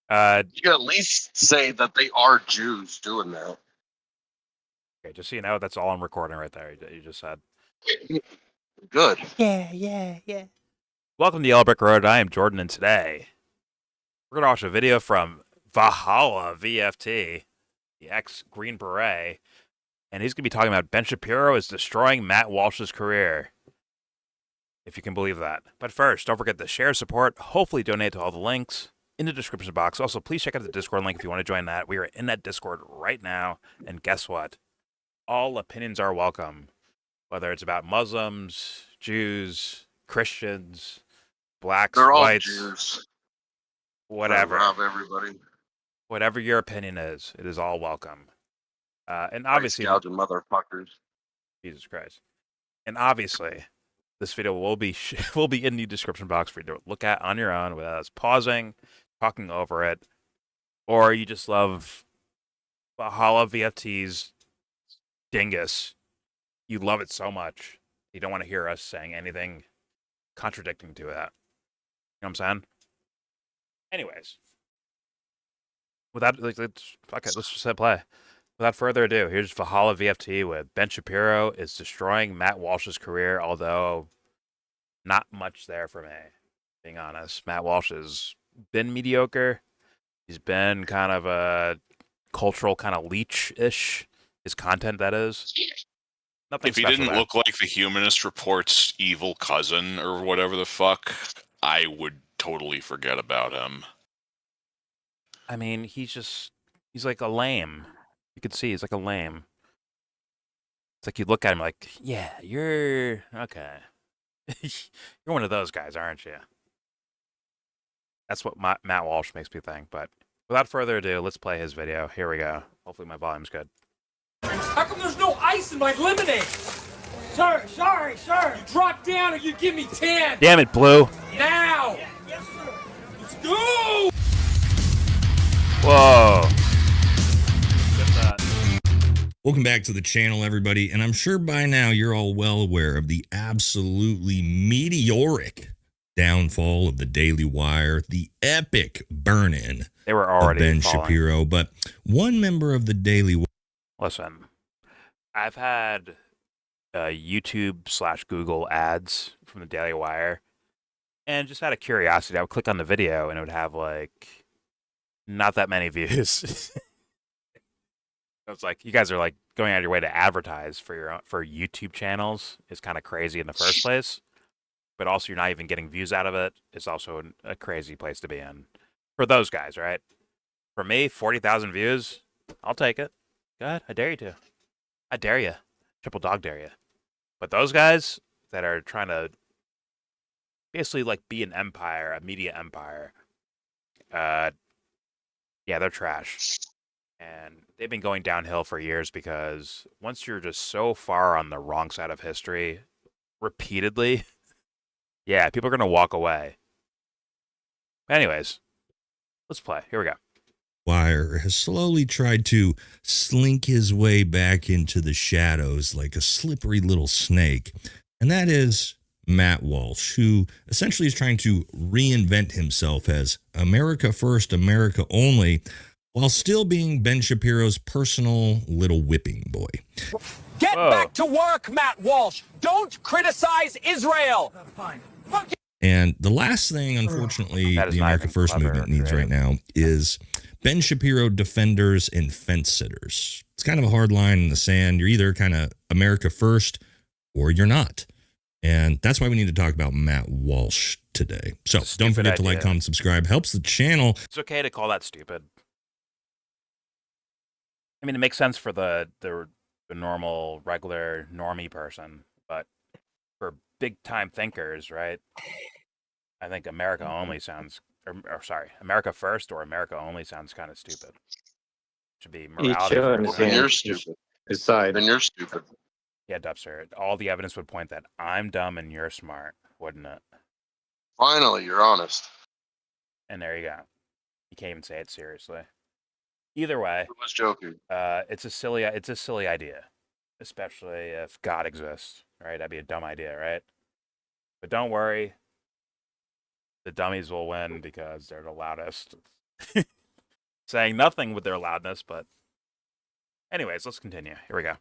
You can at least say that they are Jews doing that. Okay, just so you know, that's all I'm recording right there. You just said. Good. Yeah. Welcome to Yellow Brick Road. I am Jordan, and today we're gonna watch a video from Valhalla VFT, the ex-Green Beret, and he's gonna be talking about Ben Shapiro is destroying Matt Walsh's career. If you can believe that. But first, don't forget to share, support, hopefully donate to all the links in the description box. Also, please check out the Discord link if you want to join that. We are in that Discord right now, and guess what? All opinions are welcome. Whether it's about Muslims, Jews, Christians, blacks, They're all whites, Jews. whatever. Rob everybody. Whatever your opinion is, it is all welcome. And obviously, gouging motherfuckers. Jesus Christ. And obviously, this video will be in the description box for you to look at on your own without us pausing, talking over it, or you just love Valhalla VFT's dingus. You love it so much, you don't want to hear us saying anything contradicting to that. You know what I'm saying? Anyways, let's just hit play. Without further ado, here's Valhalla VFT with Ben Shapiro is destroying Matt Walsh's career, although not much there for me, being honest. Matt Walsh has been mediocre. He's been kind of a cultural kind of leech-ish, his content, that is. Nothing if he special didn't there. look like the Humanist Report's evil cousin or whatever the fuck, I would totally forget about him. I mean, he's like a lame. You could see he's like a lame. It's like you look at him like, yeah, you're okay. You're one of those guys, aren't you? That's what Matt Walsh makes me think. But without further ado, let's play his video. Here we go. Hopefully my volume's good. How come there's no ice in my lemonade? Sir, sorry, sir. You drop down or you give me 10. Damn it, Blue. Now. Yes, sir. Let's go. Whoa. Welcome back to the channel, everybody, and I'm sure by now you're all well aware of the absolutely meteoric downfall of the Daily Wire, the epic burn-in They were already of Ben falling. Shapiro, but one member of the Daily Wire... Listen, I've had YouTube/Google ads from the Daily Wire, and just out of curiosity, I would click on the video and it would have like not that many views. It's like you guys are like going out of your way to advertise for YouTube channels is kind of crazy in the first place, but also you're not even getting views out of it. It's also a crazy place to be in for those guys, right? For me, 40,000 views, I'll take it. Go ahead, I dare you to. I dare you, triple dog dare you. But those guys that are trying to basically like be an empire, a media empire, yeah, they're trash. And they've been going downhill for years because once you're just so far on the wrong side of history repeatedly, yeah, people are going to walk away. Anyways, let's play. Here we go. Wire has slowly tried to slink his way back into the shadows like a slippery little snake, and that is Matt Walsh, who essentially is trying to reinvent himself as America First, America Only, while still being Ben Shapiro's personal little whipping boy. Get back to work, Matt Walsh. Don't criticize Israel. Fine. And the last thing, unfortunately, the America First movement needs right now is Ben Shapiro defenders and fence sitters. It's kind of a hard line in the sand. You're either kind of America First or you're not. And that's why we need to talk about Matt Walsh today. So don't forget to like, comment, subscribe. Helps the channel. It's okay to call that stupid. I mean, it makes sense for the normal, regular, normie person, but for big-time thinkers, right? I think America Only sounds, or sorry, America First or America Only sounds kind of stupid. Should be morality first. Then you're stupid. Then you're stupid. Yeah, Dubster. All the evidence would point that I'm dumb and you're smart, wouldn't it? Finally, you're honest. And there you go. You can't even say it seriously. Either way, I was joking. It's a silly idea, especially if God exists, right? That'd be a dumb idea, right? But don't worry, the dummies will win because they're the loudest. saying nothing with their loudness. But anyways, let's continue. Here we go.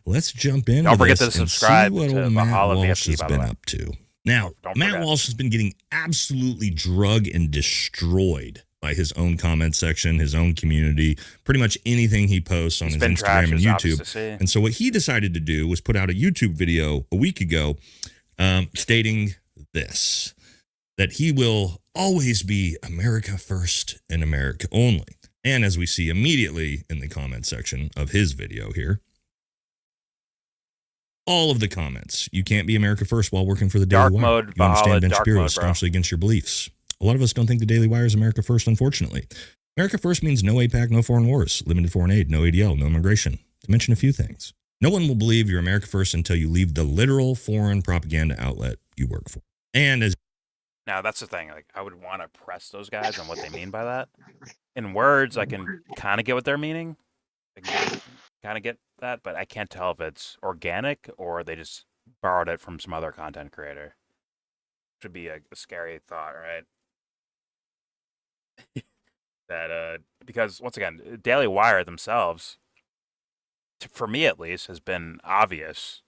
Let's jump into Don't forget this to and see subscribe what to old Matt Valhalla Walsh VFT, has by the been way. up to. Now, Don't Matt forget. Walsh has been getting absolutely drug and destroyed by his own comment section, his own community, pretty much anything he posts on He's his been Instagram and trashed, obvious YouTube. to see. And so what he decided to do was put out a YouTube video a week ago stating this, that he will always be America first and America only. And as we see immediately in the comment section of his video here, all of the comments, you can't be America first while working for the Daily Dark Wire. mode, You Valhalla, understand Ben dark Shapiro mode, is bro. staunchly against your beliefs. A lot of us don't think the Daily Wire is America first, unfortunately. America first means no APAC, no foreign wars, limited foreign aid, no ADL, no immigration, to mention a few things. No one will believe you're America first until you leave the literal foreign propaganda outlet you work for. And as Now, that's the thing. Like, I would want to press those guys on what they mean by that. In words, I can kind of get what they're meaning. I can kind of get that, but I can't tell if it's organic or they just borrowed it from some other content creator. Should be a scary thought, right? That because once again, Daily Wire themselves, for me at least, has been obvious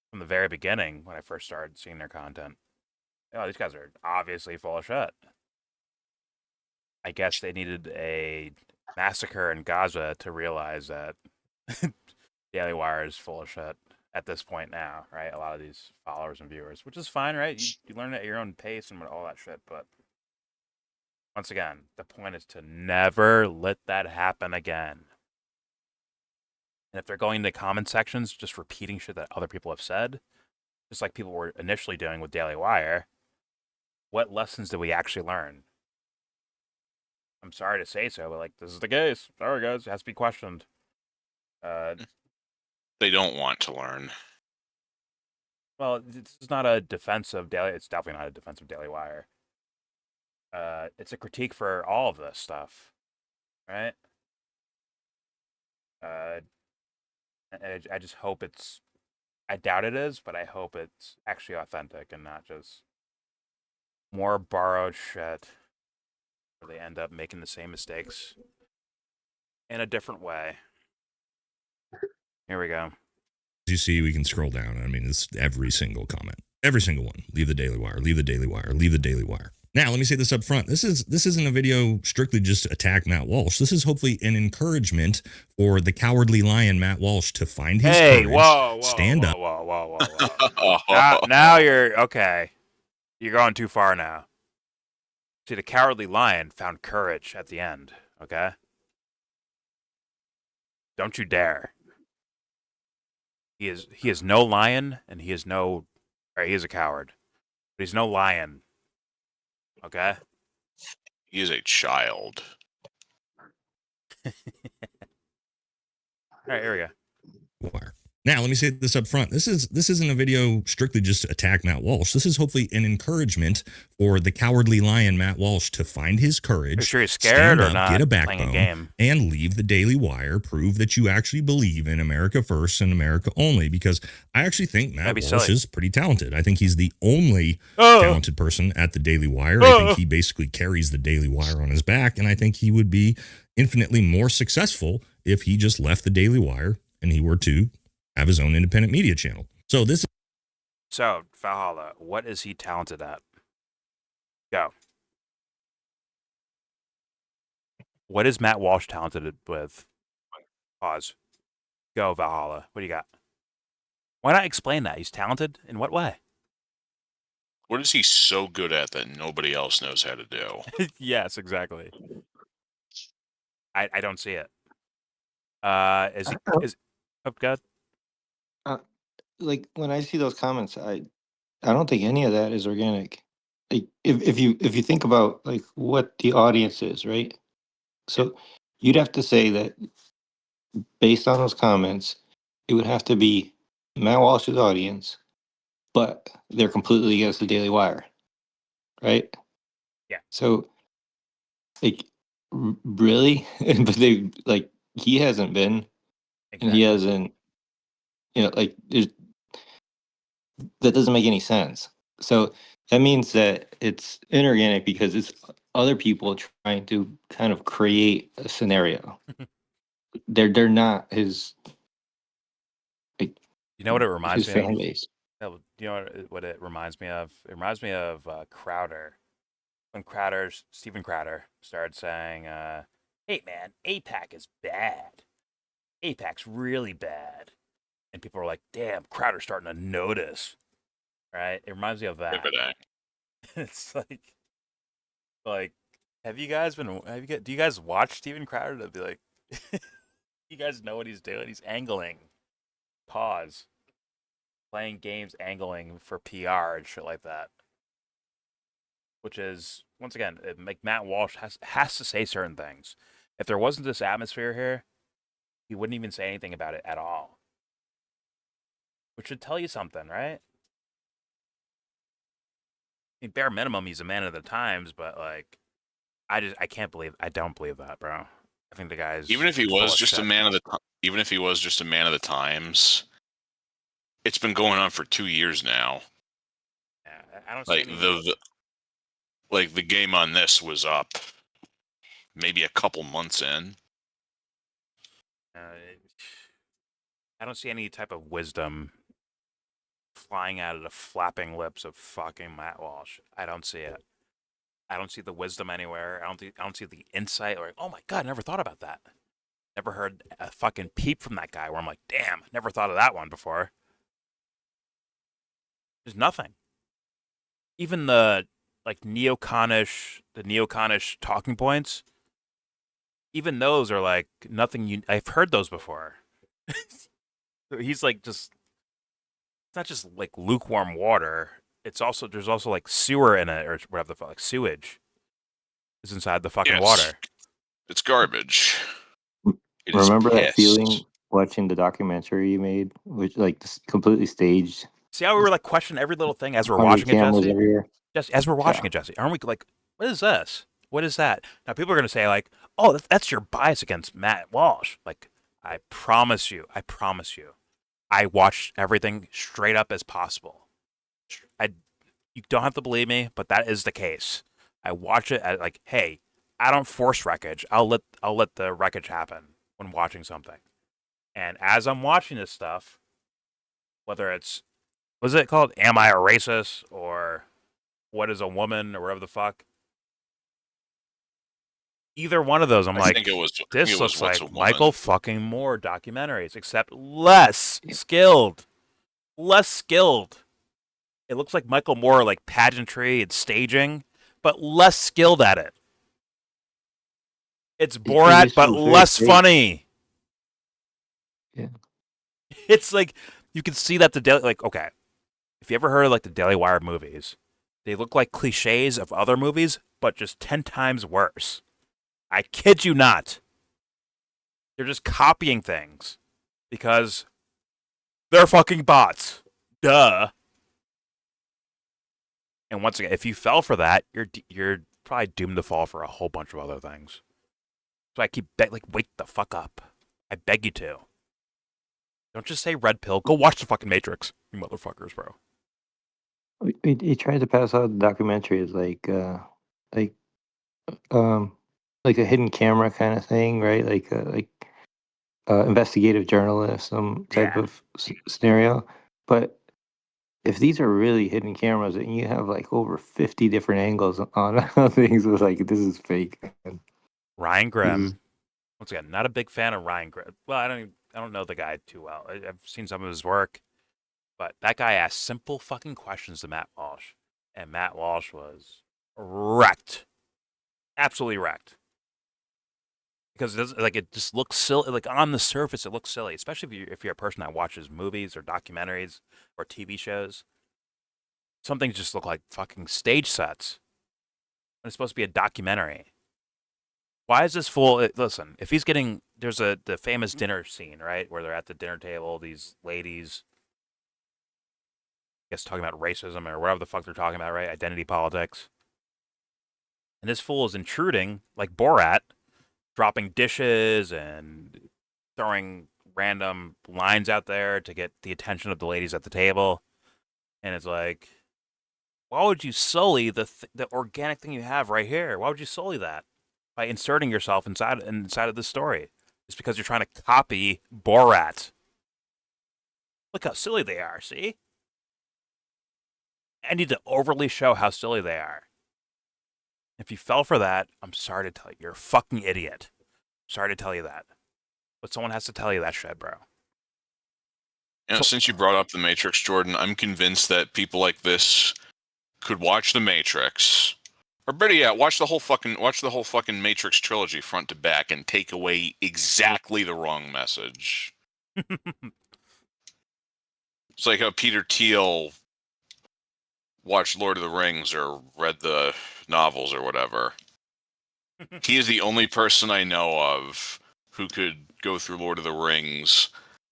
from the very beginning when I first started seeing their content. Oh, these guys are obviously full of shit. I guess they needed a massacre in Gaza to realize that Daily Wire is full of shit at this point now, right? A lot of these followers and viewers, which is fine, right? You learn at your own pace and all that shit, but once again, the point is to never let that happen again. And if they're going into comment sections, just repeating shit that other people have said, just like people were initially doing with Daily Wire, what lessons did we actually learn? I'm sorry to say so, but like, this is the case. Sorry, guys, it has to be questioned. They don't want to learn. Well, this is not a defense of Daily. It's definitely not a defense of Daily Wire. It's a critique for all of this stuff, right? I just hope it's. I doubt it is, but I hope it's actually authentic and not just more borrowed shit where they end up making the same mistakes in a different way. Here we go. As you see, we can scroll down. I mean, it's every single comment. Every single one. Leave the Daily Wire. Leave the Daily Wire. Leave the Daily Wire. Now, let me say this up front. This isn't a video strictly just to attack Matt Walsh. This is hopefully an encouragement for the cowardly lion Matt Walsh to find his courage, Whoa, stand up. Whoa. Now you're okay. You're going too far now. See, the cowardly lion found courage at the end. Okay. Don't you dare. He is no lion, and he is no. Right, he is a coward, but he's no lion. Okay. He is a child. All right, here we go. Wire. Now, let me say this up front. This isn't a video strictly just to attack Matt Walsh. This is hopefully an encouragement for the cowardly lion Matt Walsh to find his courage. Are you sure you're stand scared or up, not? get a Playing backbone, a game. and leave the Daily Wire. Prove that you actually believe in America first and America only. Because I actually think Matt Walsh silly. is pretty talented. I think he's the only talented person at the Daily Wire. I think he basically carries the Daily Wire on his back, and I think he would be infinitely more successful if he just left the Daily Wire and he were to have his own independent media channel. So Valhalla, what is he talented at? Go. What is Matt Walsh talented with? Pause. Go, Valhalla. What do you got? Why not explain that? He's talented in what way? What is he so good at that nobody else knows how to do? Yes, exactly. I don't see it. Oh God. Like when I see those comments, I don't think any of that is organic. Like if you think about like what the audience is, right? So you'd have to say that based on those comments, it would have to be Matt Walsh's audience, but they're completely against the Daily Wire, right? Yeah. So like really, but they like he hasn't been, and he hasn't. Like there's that doesn't make any sense. So that means that it's inorganic because it's other people trying to kind of create a scenario. They're not his like, You know what it reminds his me of? fan base. Do you know what it reminds me of? It reminds me of Crowder. When Steven Crowder started saying, hey man, APAC is bad. APAC's really bad. And people were like, damn, Crowder's starting to notice. Right? It reminds me of that. Riveting. It's like, do you guys watch Steven Crowder to be like, you guys know what he's doing? He's angling. Pause. Playing games, angling for PR and shit like that. Which is, once again, like Matt Walsh has to say certain things. If there wasn't this atmosphere here, he wouldn't even say anything about it at all. Which should tell you something, right? I mean, bare minimum, he's a man of the times, but like, I don't believe that, bro. I think the guy's Even if he full was of just a shit. man of the even if he was just a man of the times, it's been going on for 2 years now. Yeah, I don't see Like any. the game on this was up maybe a couple months in. Uh, I don't see any type of wisdom flying out of the flapping lips of fucking Matt Walsh. I don't see it. I don't see the wisdom anywhere. I don't see the insight. Or oh my god, I never thought about that. Never heard a fucking peep from that guy. Where I'm like, damn, never thought of that one before. There's nothing. Even the neoconish talking points. Even those are like nothing. I've heard those before. He's like just. It's not just like lukewarm water. There's also like sewer in it or whatever the fuck, like sewage is inside the fucking water. It's garbage. It is Remember that piss. feeling watching the documentary you made, which like just completely staged, See how we were like questioning every little thing as we're 100 watching it, cameras Jesse? everywhere. Jesse, as we're watching Yeah. it, Jesse, aren't we like, what is this? What is that? Now people are gonna say like, oh, that's your bias against Matt Walsh. Like, I promise you, I watched everything straight up as possible. You don't have to believe me, but that is the case. I watch it at like, hey, I don't force wreckage. I'll let the wreckage happen when watching something. And as I'm watching this stuff, whether it's what's it called? Am I a racist or what is a woman or whatever the fuck? Either one of those, I'm I like, think it was this looks What's a like Woman. Michael fucking Moore documentaries, except less skilled. Less skilled. It looks like Michael Moore, like pageantry and staging, but less skilled at it. It's Borat, just but feels very less fake. funny. Yeah. It's like you can see that the Daily, like, okay, if you ever heard of like the Daily Wire movies, they look like cliches of other movies, but just 10 times worse. I kid you not. They're just copying things because they're fucking bots. Duh. And once again, if you fell for that, you're probably doomed to fall for a whole bunch of other things. So I keep wake the fuck up. I beg you to. Don't just say red pill. Go watch the fucking Matrix, you motherfuckers, bro. He tried to pass out the documentary as like um like a hidden camera kind of thing, right? Like investigative journalism type Yeah. of scenario. But if these are really hidden cameras and you have like over 50 different angles on things, it's like this is fake. Man. Ryan This Grimm. is- Once again, not a big fan of Ryan Grimm. Well, I don't know the guy too well. I've seen some of his work, but that guy asked simple fucking questions to Matt Walsh, and Matt Walsh was wrecked, absolutely wrecked. Because it just looks silly. Like on the surface, it looks silly, especially if you're a person that watches movies or documentaries or TV shows. Some things just look like fucking stage sets. And it's supposed to be a documentary. Why is this fool? Listen, if he's getting there's the famous dinner scene, right, where they're at the dinner table, these ladies, I guess talking about racism or whatever the fuck they're talking about, right? Identity politics. And this fool is intruding like Borat, dropping dishes and throwing random lines out there to get the attention of the ladies at the table. And it's like, why would you sully the organic thing you have right here? Why would you sully that by inserting yourself inside of this story? It's because you're trying to copy Borat. Look how silly they are. See, I need to overly show how silly they are. If you fell for that, I'm sorry to tell you, you're a fucking idiot. Sorry to tell you that, but someone has to tell you that shit, bro. You know, since you brought up The Matrix, Jordan, I'm convinced that people like this could watch The Matrix, or better yet, watch the whole fucking Matrix trilogy front to back and take away exactly the wrong message. It's like how Peter Thiel watched Lord of the Rings or read the novels or whatever. He is the only person I know of who could go through Lord of the Rings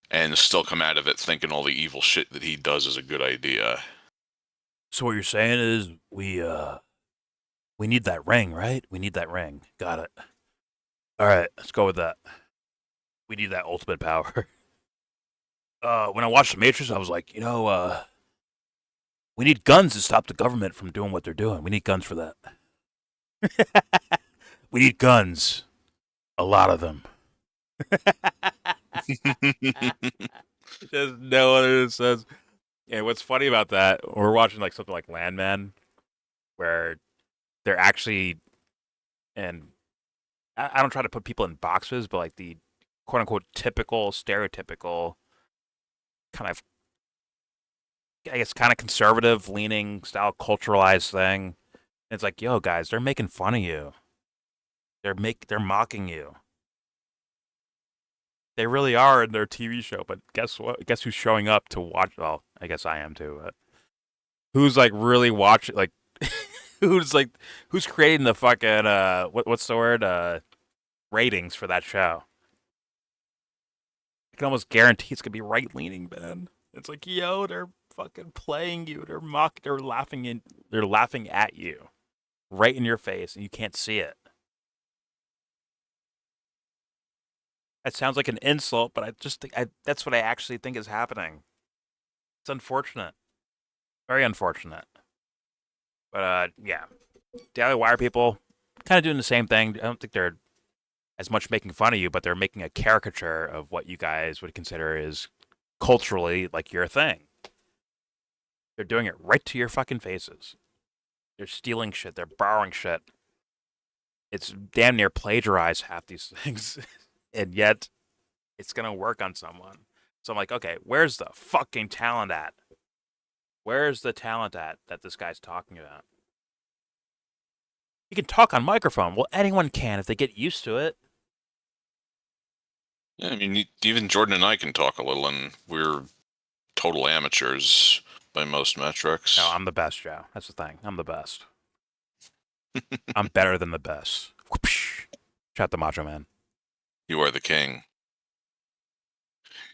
and still come out of it thinking all the evil shit that he does is a good idea. So what you're saying is we need that ring, right? We need that ring. Got it. All right, let's go with that. We need that ultimate power. When I watched The Matrix, I was like, we need guns to stop the government from doing what they're doing. We need guns for that. We need guns. A lot of them. There's no other sense. And what's funny about that, we're watching like something like Landman, where they're actually, and I don't try to put people in boxes, but like the quote unquote typical, stereotypical kind of, I guess, kind of conservative leaning style culturalized thing. And it's like, yo, guys, they're making fun of you. They're mocking you. They really are in their TV show, but guess what? Guess who's showing up to watch? Well, I guess I am too. But who's like really watching? Like, who's creating the fucking what's the word? Ratings for that show? I can almost guarantee it's gonna be right leaning, man. It's like, yo, they're fucking playing you. They're laughing at you, right in your face, and you can't see it. That sounds like an insult, but I just think that's what I actually think is happening. It's unfortunate. Very unfortunate. But, yeah. Daily Wire people kind of doing the same thing. I don't think they're as much making fun of you, but they're making a caricature of what you guys would consider is culturally like your thing. They're doing it right to your fucking faces. They're stealing shit. They're borrowing shit. It's damn near plagiarized half these things. And yet, it's going to work on someone. So I'm like, okay, where's the fucking talent at? Where's the talent at that this guy's talking about? You can talk on microphone. Well, anyone can if they get used to it. Yeah, I mean, even Jordan and I can talk a little, and we're total amateurs by most metrics. No, I'm the best, Joe. That's the thing. I'm the best. I'm better than the best. Shout out the Macho Man. You are the king.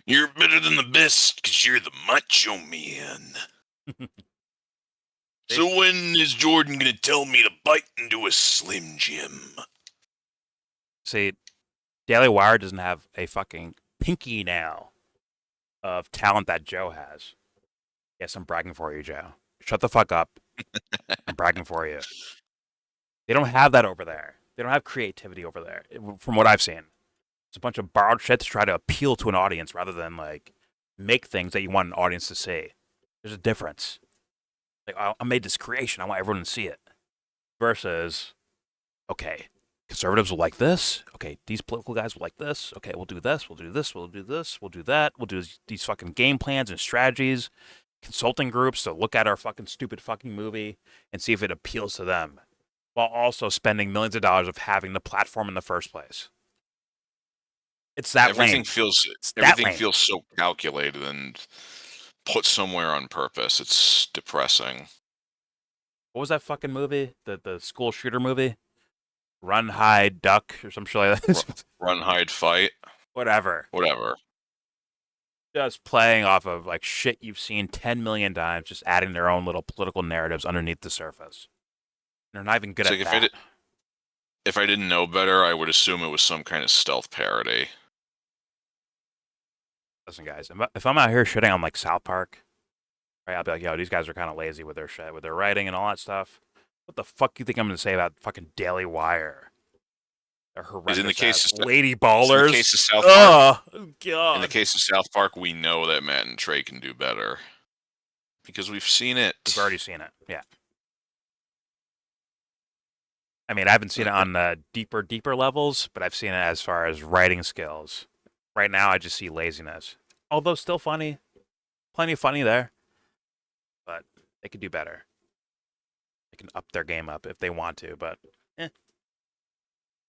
You're better than the best because you're the Macho Man. So when is Jordan going to tell me to bite into a Slim Jim? See, Daily Wire doesn't have a fucking pinky nail of talent that Joe has. Yes, I'm bragging for you, Joe. Shut the fuck up. I'm bragging for you. They don't have that over there. They don't have creativity over there, from what I've seen. It's a bunch of borrowed shit to try to appeal to an audience rather than, like, make things that you want an audience to see. There's a difference. Like, I made this creation. I want everyone to see it. Versus, okay, conservatives will like this. Okay, these political guys will like this. Okay, we'll do this. We'll do this. We'll do this. We'll do that. We'll do these fucking game plans and strategies. Consulting groups to look at our fucking stupid fucking movie and see if it appeals to them. While also spending millions of dollars of having the platform in the first place. It's that everything lame. feels so calculated and put somewhere on purpose. It's depressing. What was that fucking movie? The school shooter movie? Run, hide, duck, or some shit like that. Run, hide, fight. Whatever. Just playing off of like shit you've seen 10 million times, just adding their own little political narratives underneath the surface. They're not even good at that. If I didn't know better, I would assume it was some kind of stealth parody. Listen, guys, if I'm out here shitting on like South Park Right? I'll be like, yo, these guys are kind of lazy with their shit, with their writing and all that stuff. What the fuck do you think I'm gonna say about fucking Daily Wire? They're Is in the horrendous case ass of lady in the ballers. case of South Park. Oh In god. the case of South Park, we know that Matt and Trey can do better because we've seen it. We've already seen it. Yeah. I mean, I haven't seen it on deeper levels, but I've seen it as far as writing skills. Right now, I just see laziness. Although still funny, plenty of funny there, but they could do better. They can up their game up if they want to, but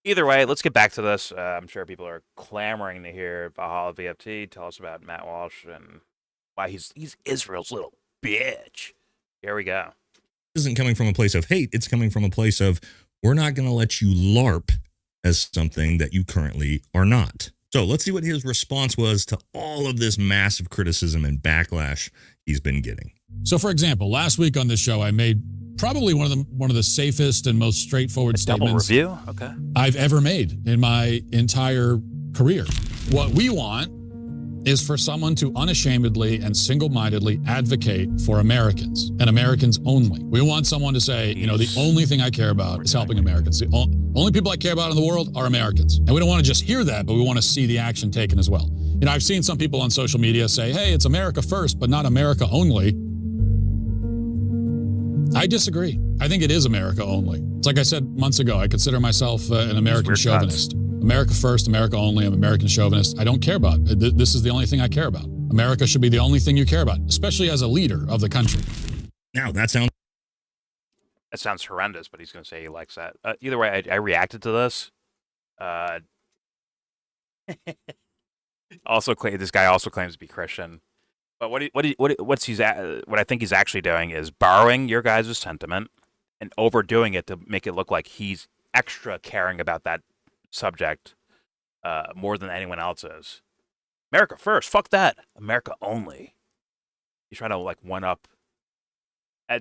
either way, let's get back to this. I'm sure people are clamoring to hear Valhalla VFT. Tell us about Matt Walsh and why he's Israel's little bitch. Here we go. Isn't coming from a place of hate. It's coming from a place of, we're not going to let you LARP as something that you currently are not. So let's see what his response was to all of this massive criticism and backlash he's been getting. So, for example, last week on this show, I made probably one of the safest and most straightforward Double statements review? Okay. I've ever made in my entire career. What we want is for someone to unashamedly and single-mindedly advocate for Americans and Americans only. We want someone to say, you know, the only thing I care about is helping Americans. The only people I care about in the world are Americans. And we don't want to just hear that, but we want to see the action taken as well. You know, I've seen some people on social media say, hey, it's America first, but not America only. I disagree. I think it is America only. It's like I said months ago, I consider myself an American chauvinist. America first, America only. I'm American chauvinist. I don't care about it. This is the only thing I care about. America should be the only thing you care about, especially as a leader of the country. Now, that sounds horrendous, but he's going to say he likes that. Either way, I reacted to this. This guy also claims to be Christian. But what I think he's actually doing is borrowing your guys' sentiment and overdoing it to make it look like he's extra caring about that subject more than anyone else is. America first, fuck that. America only. He's trying to like one up,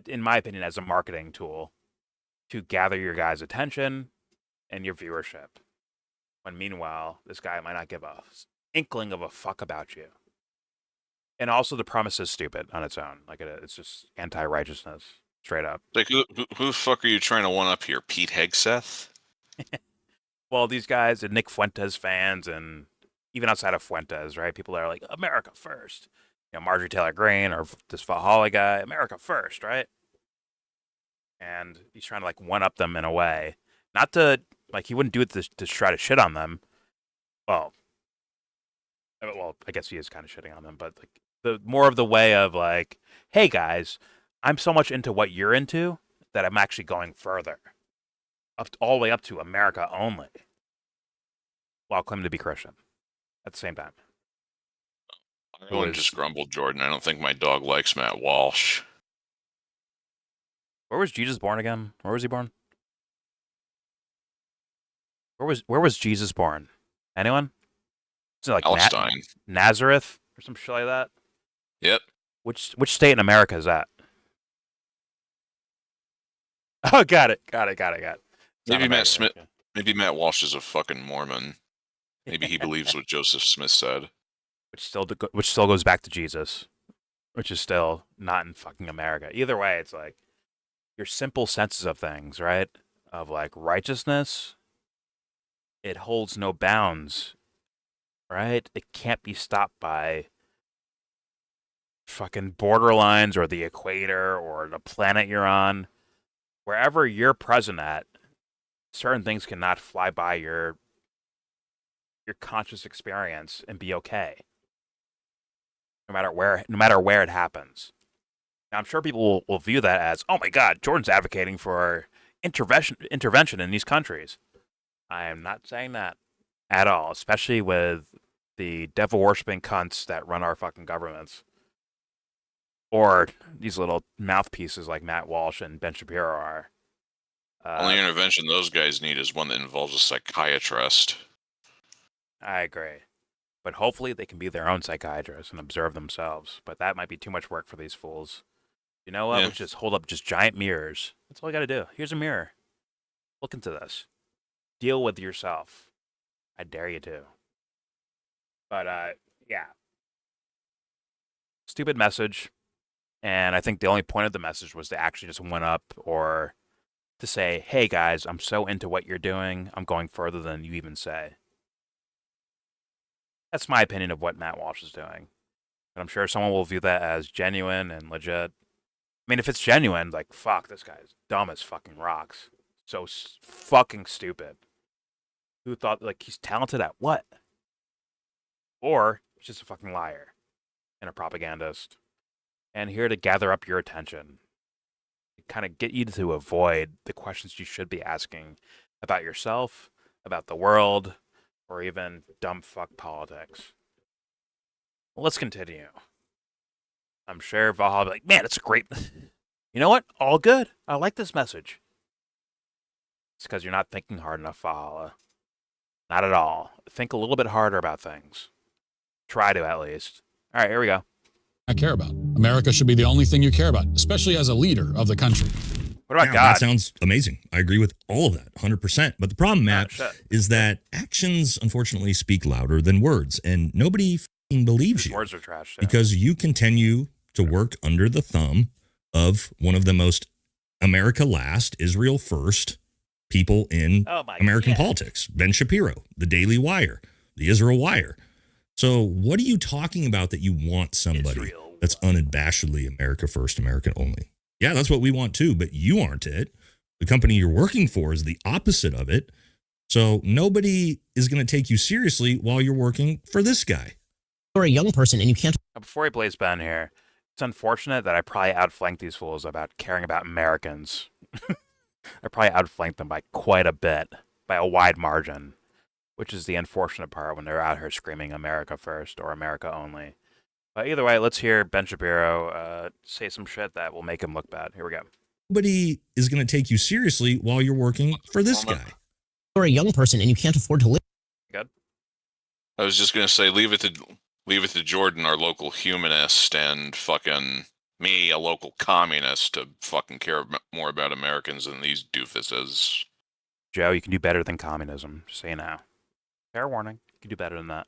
in my opinion, as a marketing tool to gather your guys' attention and your viewership. When meanwhile, this guy might not give a inkling of a fuck about you. And also, the premise is stupid on its own. Like it's just anti-righteousness, straight up. Like, who the fuck are you trying to one up here? Pete Hegseth? Well, these guys are Nick Fuentes fans, and even outside of Fuentes, right? People that are like, America first. You know, Marjorie Taylor Greene or this Valhalla guy, America first, right? And he's trying to like one up them in a way. Not to, like, he wouldn't do it to try to shit on them. Well, I guess he is kind of shitting on them, but like, the more of the way of like, hey guys, I'm so much into what you're into that I'm actually going further, all the way up to America only, while claiming to be Christian at the same time. I wouldn't just grumble, Jordan. I don't think my dog likes Matt Walsh. Where was Jesus born again? Where was he born? Where was Jesus born? Anyone? Is it like Palestine, Nazareth or some shit like that? Yep. Which state in America is that? Oh, got it. Maybe Matt Smith. Maybe Matt Walsh is a fucking Mormon. Maybe he believes what Joseph Smith said. Which still goes back to Jesus, which is still not in fucking America. Either way, it's like your simple senses of things, right? Of like righteousness, it holds no bounds, right? It can't be stopped by fucking borderlines or the equator or the planet you're on. Wherever you're present at, certain things cannot fly by your conscious experience and be okay. No matter where it happens. Now, I'm sure people will view that as, oh my God, Jordan's advocating for intervention in these countries. I am not saying that at all, especially with the devil-worshipping cunts that run our fucking governments. Or these little mouthpieces like Matt Walsh and Ben Shapiro are. Only intervention those guys need is one that involves a psychiatrist. I agree. But hopefully they can be their own psychiatrists and observe themselves. But that might be too much work for these fools. You know what? Yeah. Let's just hold up just giant mirrors. That's all you got to do. Here's a mirror. Look into this. Deal with yourself. I dare you to. But, yeah. Stupid message. And I think the only point of the message was to actually just one up or to say, hey guys, I'm so into what you're doing, I'm going further than you even say. That's my opinion of what Matt Walsh is doing. And I'm sure someone will view that as genuine and legit. I mean, if it's genuine, like, fuck, this guy's dumb as fucking rocks. So fucking stupid. Who thought, like, he's talented at what? Or he's just a fucking liar and a propagandist. And here to gather up your attention. Kind of get you to avoid the questions you should be asking about yourself, about the world, or even dumb fuck politics. Well, let's continue. I'm sure Valhalla will be like, man, it's a great. You know what? All good. I like this message. It's because you're not thinking hard enough, Valhalla. Not at all. Think a little bit harder about things. Try to, at least. All right, here we go. I care about. America should be the only thing you care about, especially as a leader of the country. What about Now, God? that sounds amazing. I agree with all of that, 100%. But the problem, Matt, shit. is that actions, unfortunately, speak louder than words, and nobody fucking believes These you words are trash. Too. because you continue to work under the thumb of one of the most America last, Israel first people in American politics, Ben Shapiro, the Daily Wire, the Israel Wire. So what are you talking about that you want somebody Israel. that's unabashedly America first, American only? Yeah, that's what we want too, but you aren't it. The company you're working for is the opposite of it. So nobody is going to take you seriously while you're working for this guy. You're a young person and you can't. Before I blaze Ben here, it's unfortunate that I probably outflanked these fools about caring about Americans. I probably outflanked them by quite a bit, by a wide margin, which is the unfortunate part when they're out here screaming America first or America only. But either way, let's hear Ben Shapiro say some shit that will make him look bad. Here we go. Nobody is going to take you seriously while you're working for this guy. You're a young person and you can't afford to live. Good. I was just gonna say, leave it to Jordan, our local humanist, and fucking me, a local communist, to fucking care more about Americans than these doofuses. Joe, you can do better than communism. Just so you know. Fair warning. You can do better than that.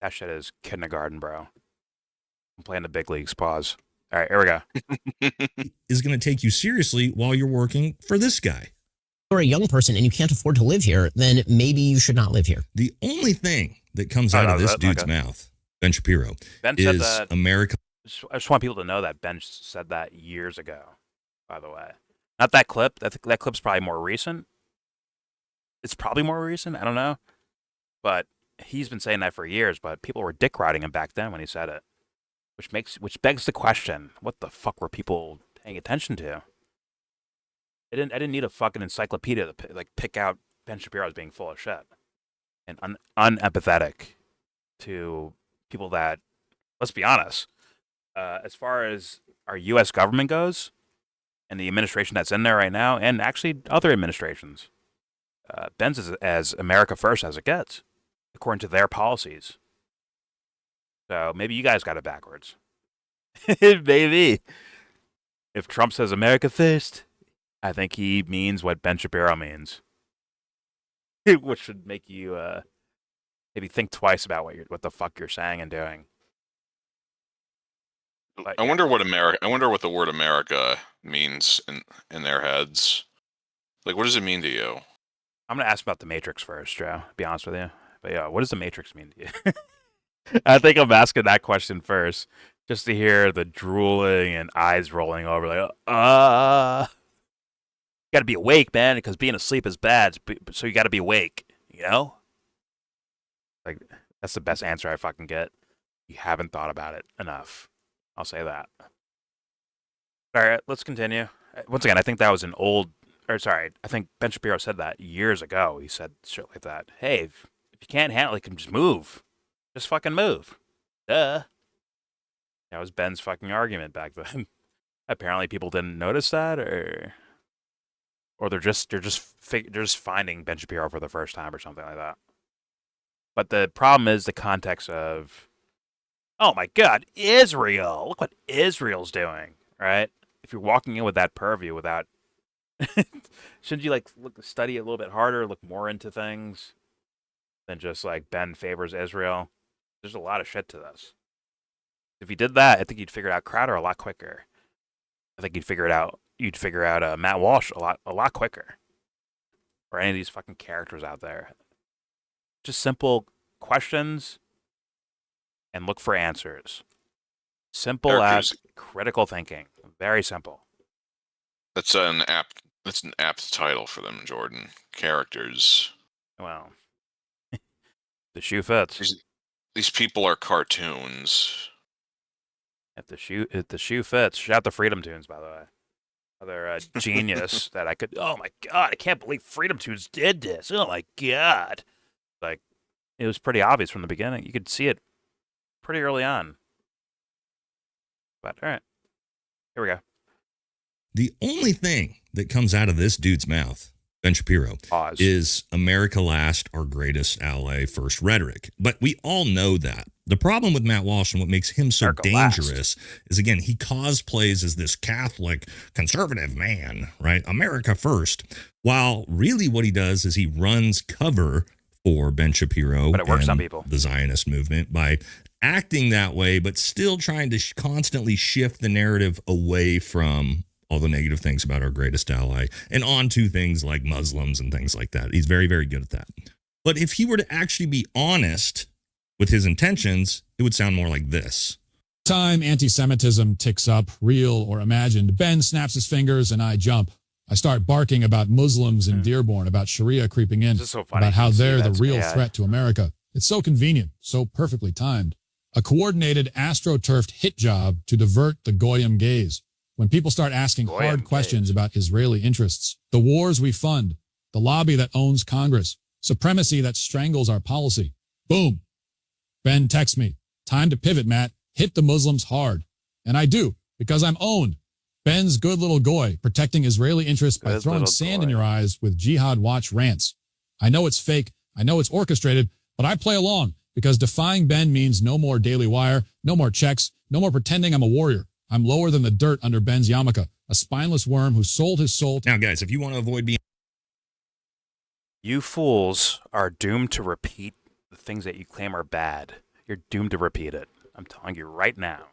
That shit is kindergarten, bro. I'm playing the big leagues. Pause. All right, here we go. Is going to take you seriously while you're working for this guy. You're a young person and you can't afford to live here, then maybe you should not live here. The only thing that comes out of this dude's mouth, Ben Shapiro, Ben said is that, America. I just want people to know that Ben said that years ago, by the way. Not that clip. That clip's probably more recent. It's probably more recent. I don't know. But he's been saying that for years, but people were dick riding him back then when he said it. Which begs the question, what the fuck were people paying attention to? I didn't need a fucking encyclopedia to pick out Ben Shapiro as being full of shit and unempathetic to people that, let's be honest, as far as our U.S. government goes and the administration that's in there right now, and actually other administrations, Ben's is as America first as it gets, according to their policies. So maybe you guys got it backwards. Maybe. If Trump says America first, I think he means what Ben Shapiro means. Which should make you maybe think twice about what the fuck you're saying and doing. But, I wonder what the word America means in their heads. Like, what does it mean to you? I'm gonna ask about the Matrix first, Joe. To be honest with you, but yeah, what does the Matrix mean to you? I think I'm asking that question first, just to hear the drooling and eyes rolling over, like, you got to be awake, man, because being asleep is bad. So you got to be awake, you know? Like, that's the best answer I fucking get. You haven't thought about it enough. I'll say that. All right, let's continue. Once again, I think that was I think Ben Shapiro said that years ago. He said shit like that. Hey, if you can't handle it, you can just move. Just fucking move. Duh. That was Ben's fucking argument back then. Apparently people didn't notice that, or they're just finding Ben Shapiro for the first time or something like that. But the problem is the context of, oh my God, Israel! Look what Israel's doing, right? If you're walking in with that purview, without, shouldn't you study a little bit harder, look more into things than just Ben favors Israel? There's a lot of shit to this. If you did that, I think you'd figure out Crowder a lot quicker. I think you'd figure out Matt Walsh a lot quicker. Or any of these fucking characters out there. Just simple questions and look for answers. Simple as critical thinking. Very simple. That's an apt title for them, Jordan. Characters. Well, the shoe fits. These people are cartoons. If the shoe fits, shout out the Freedom Tunes, by the way. Another genius that I could. Oh my god! I can't believe Freedom Tunes did this. Oh my god! Like, it was pretty obvious from the beginning. You could see it pretty early on. But all right, here we go. The only thing that comes out of this dude's mouth, Ben Shapiro, is America last, our greatest ally first rhetoric. But we all know that. The problem with Matt Walsh and what makes him so dangerous is, again, he cosplays as this Catholic conservative man, right? America first. While really what he does is he runs cover for Ben Shapiro but it works and on people. The Zionist movement by acting that way, but still trying to constantly shift the narrative away from all the negative things about our greatest ally and onto things like Muslims and things like that. He's very, very good at that. But if he were to actually be honest with his intentions, it would sound more like this. Time anti-Semitism ticks up, real or imagined. Ben snaps his fingers and I jump. I start barking about Muslims in Dearborn, about Sharia creeping in, so funny. about how they're the real AI. threat to America. It's so convenient, so perfectly timed. A coordinated astroturfed hit job to divert the Goyim gaze. When people start asking hard questions about Israeli interests, the wars we fund, the lobby that owns Congress, supremacy that strangles our policy. Boom. Ben texts me. Time to pivot, Matt. Hit the Muslims hard. And I do, because I'm owned. Ben's good little goy, protecting Israeli interests by throwing sand in your eyes with Jihad Watch rants. I know it's fake. I know it's orchestrated, but I play along because defying Ben means no more Daily Wire, no more checks, no more pretending I'm a warrior. I'm lower than the dirt under Ben's yarmulke, a spineless worm who sold his soul. Now, guys, if you want to avoid being... You fools are doomed to repeat the things that you claim are bad. You're doomed to repeat it. I'm telling you right now.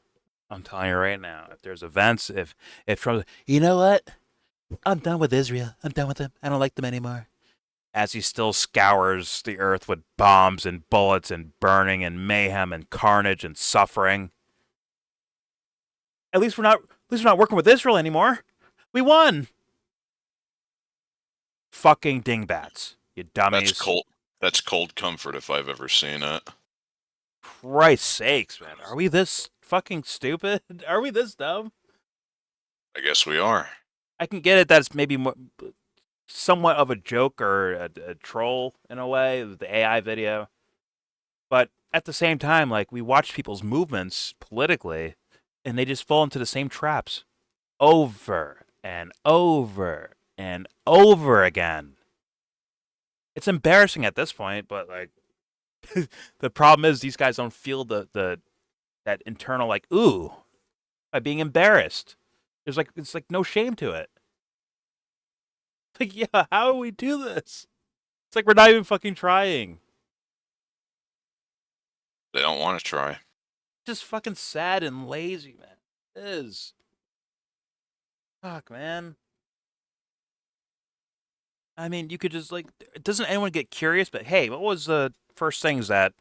If there's events, if Trump, you know what? I'm done with Israel. I'm done with them. I don't like them anymore. As he still scours the earth with bombs and bullets and burning and mayhem and carnage and suffering. At least we're not working with Israel anymore. We won. Fucking dingbats, you dummies. That's cold comfort if I've ever seen it. Christ's sakes, man. Are we this fucking stupid? Are we this dumb? I guess we are. I can get it that it's maybe somewhat of a joke or a troll in a way, the AI video. But at the same time, like, we watch people's movements politically, and they just fall into the same traps over and over and over again. It's embarrassing at this point, but, like, the problem is these guys don't feel that internal, like, ooh, by being embarrassed. It's like no shame to it. Like, yeah, how do we do this? It's like we're not even fucking trying. They don't want to try. Just fucking sad and lazy, man. It is. Fuck, man. I mean, you could just, like, doesn't anyone get curious? But hey, what was the first things that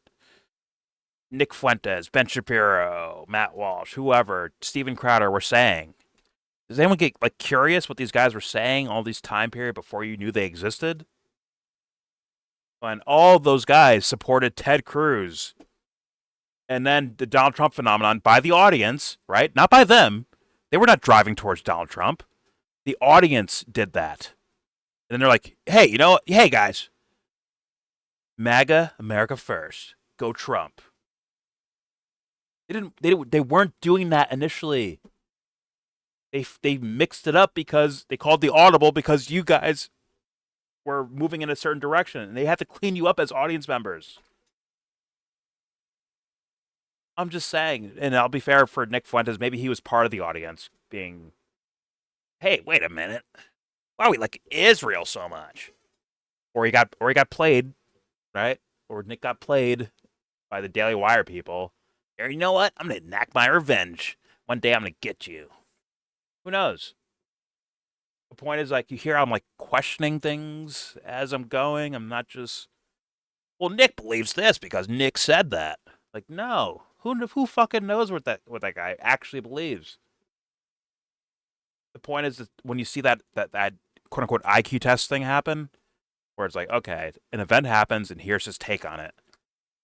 Nick Fuentes, Ben Shapiro, Matt Walsh, whoever, Steven Crowder were saying? Does anyone get, like, curious what these guys were saying all these time period before you knew they existed? When all those guys supported Ted Cruz, and then the Donald Trump phenomenon by the audience, right? Not by them. They were not driving towards Donald Trump. The audience did that. And then they're like, hey, you know what? Hey, guys. MAGA, America first. Go Trump. They weren't doing that initially. They mixed it up because they called the audible because you guys were moving in a certain direction. And they had to clean you up as audience members. I'm just saying, and I'll be fair for Nick Fuentes, maybe he was part of the audience being, hey, wait a minute. Why we like Israel so much? Or he got played, right? Or Nick got played by the Daily Wire people Or you know what? I'm going to enact my revenge. One day I'm going to get you. Who knows? The point is, like, you hear I'm, like, questioning things as I'm going. I'm not just, well, Nick believes this because Nick said that. Like, no. Who fucking knows what that guy actually believes? The point is that when you see that quote-unquote IQ test thing happen, where it's like, okay, an event happens and here's his take on it.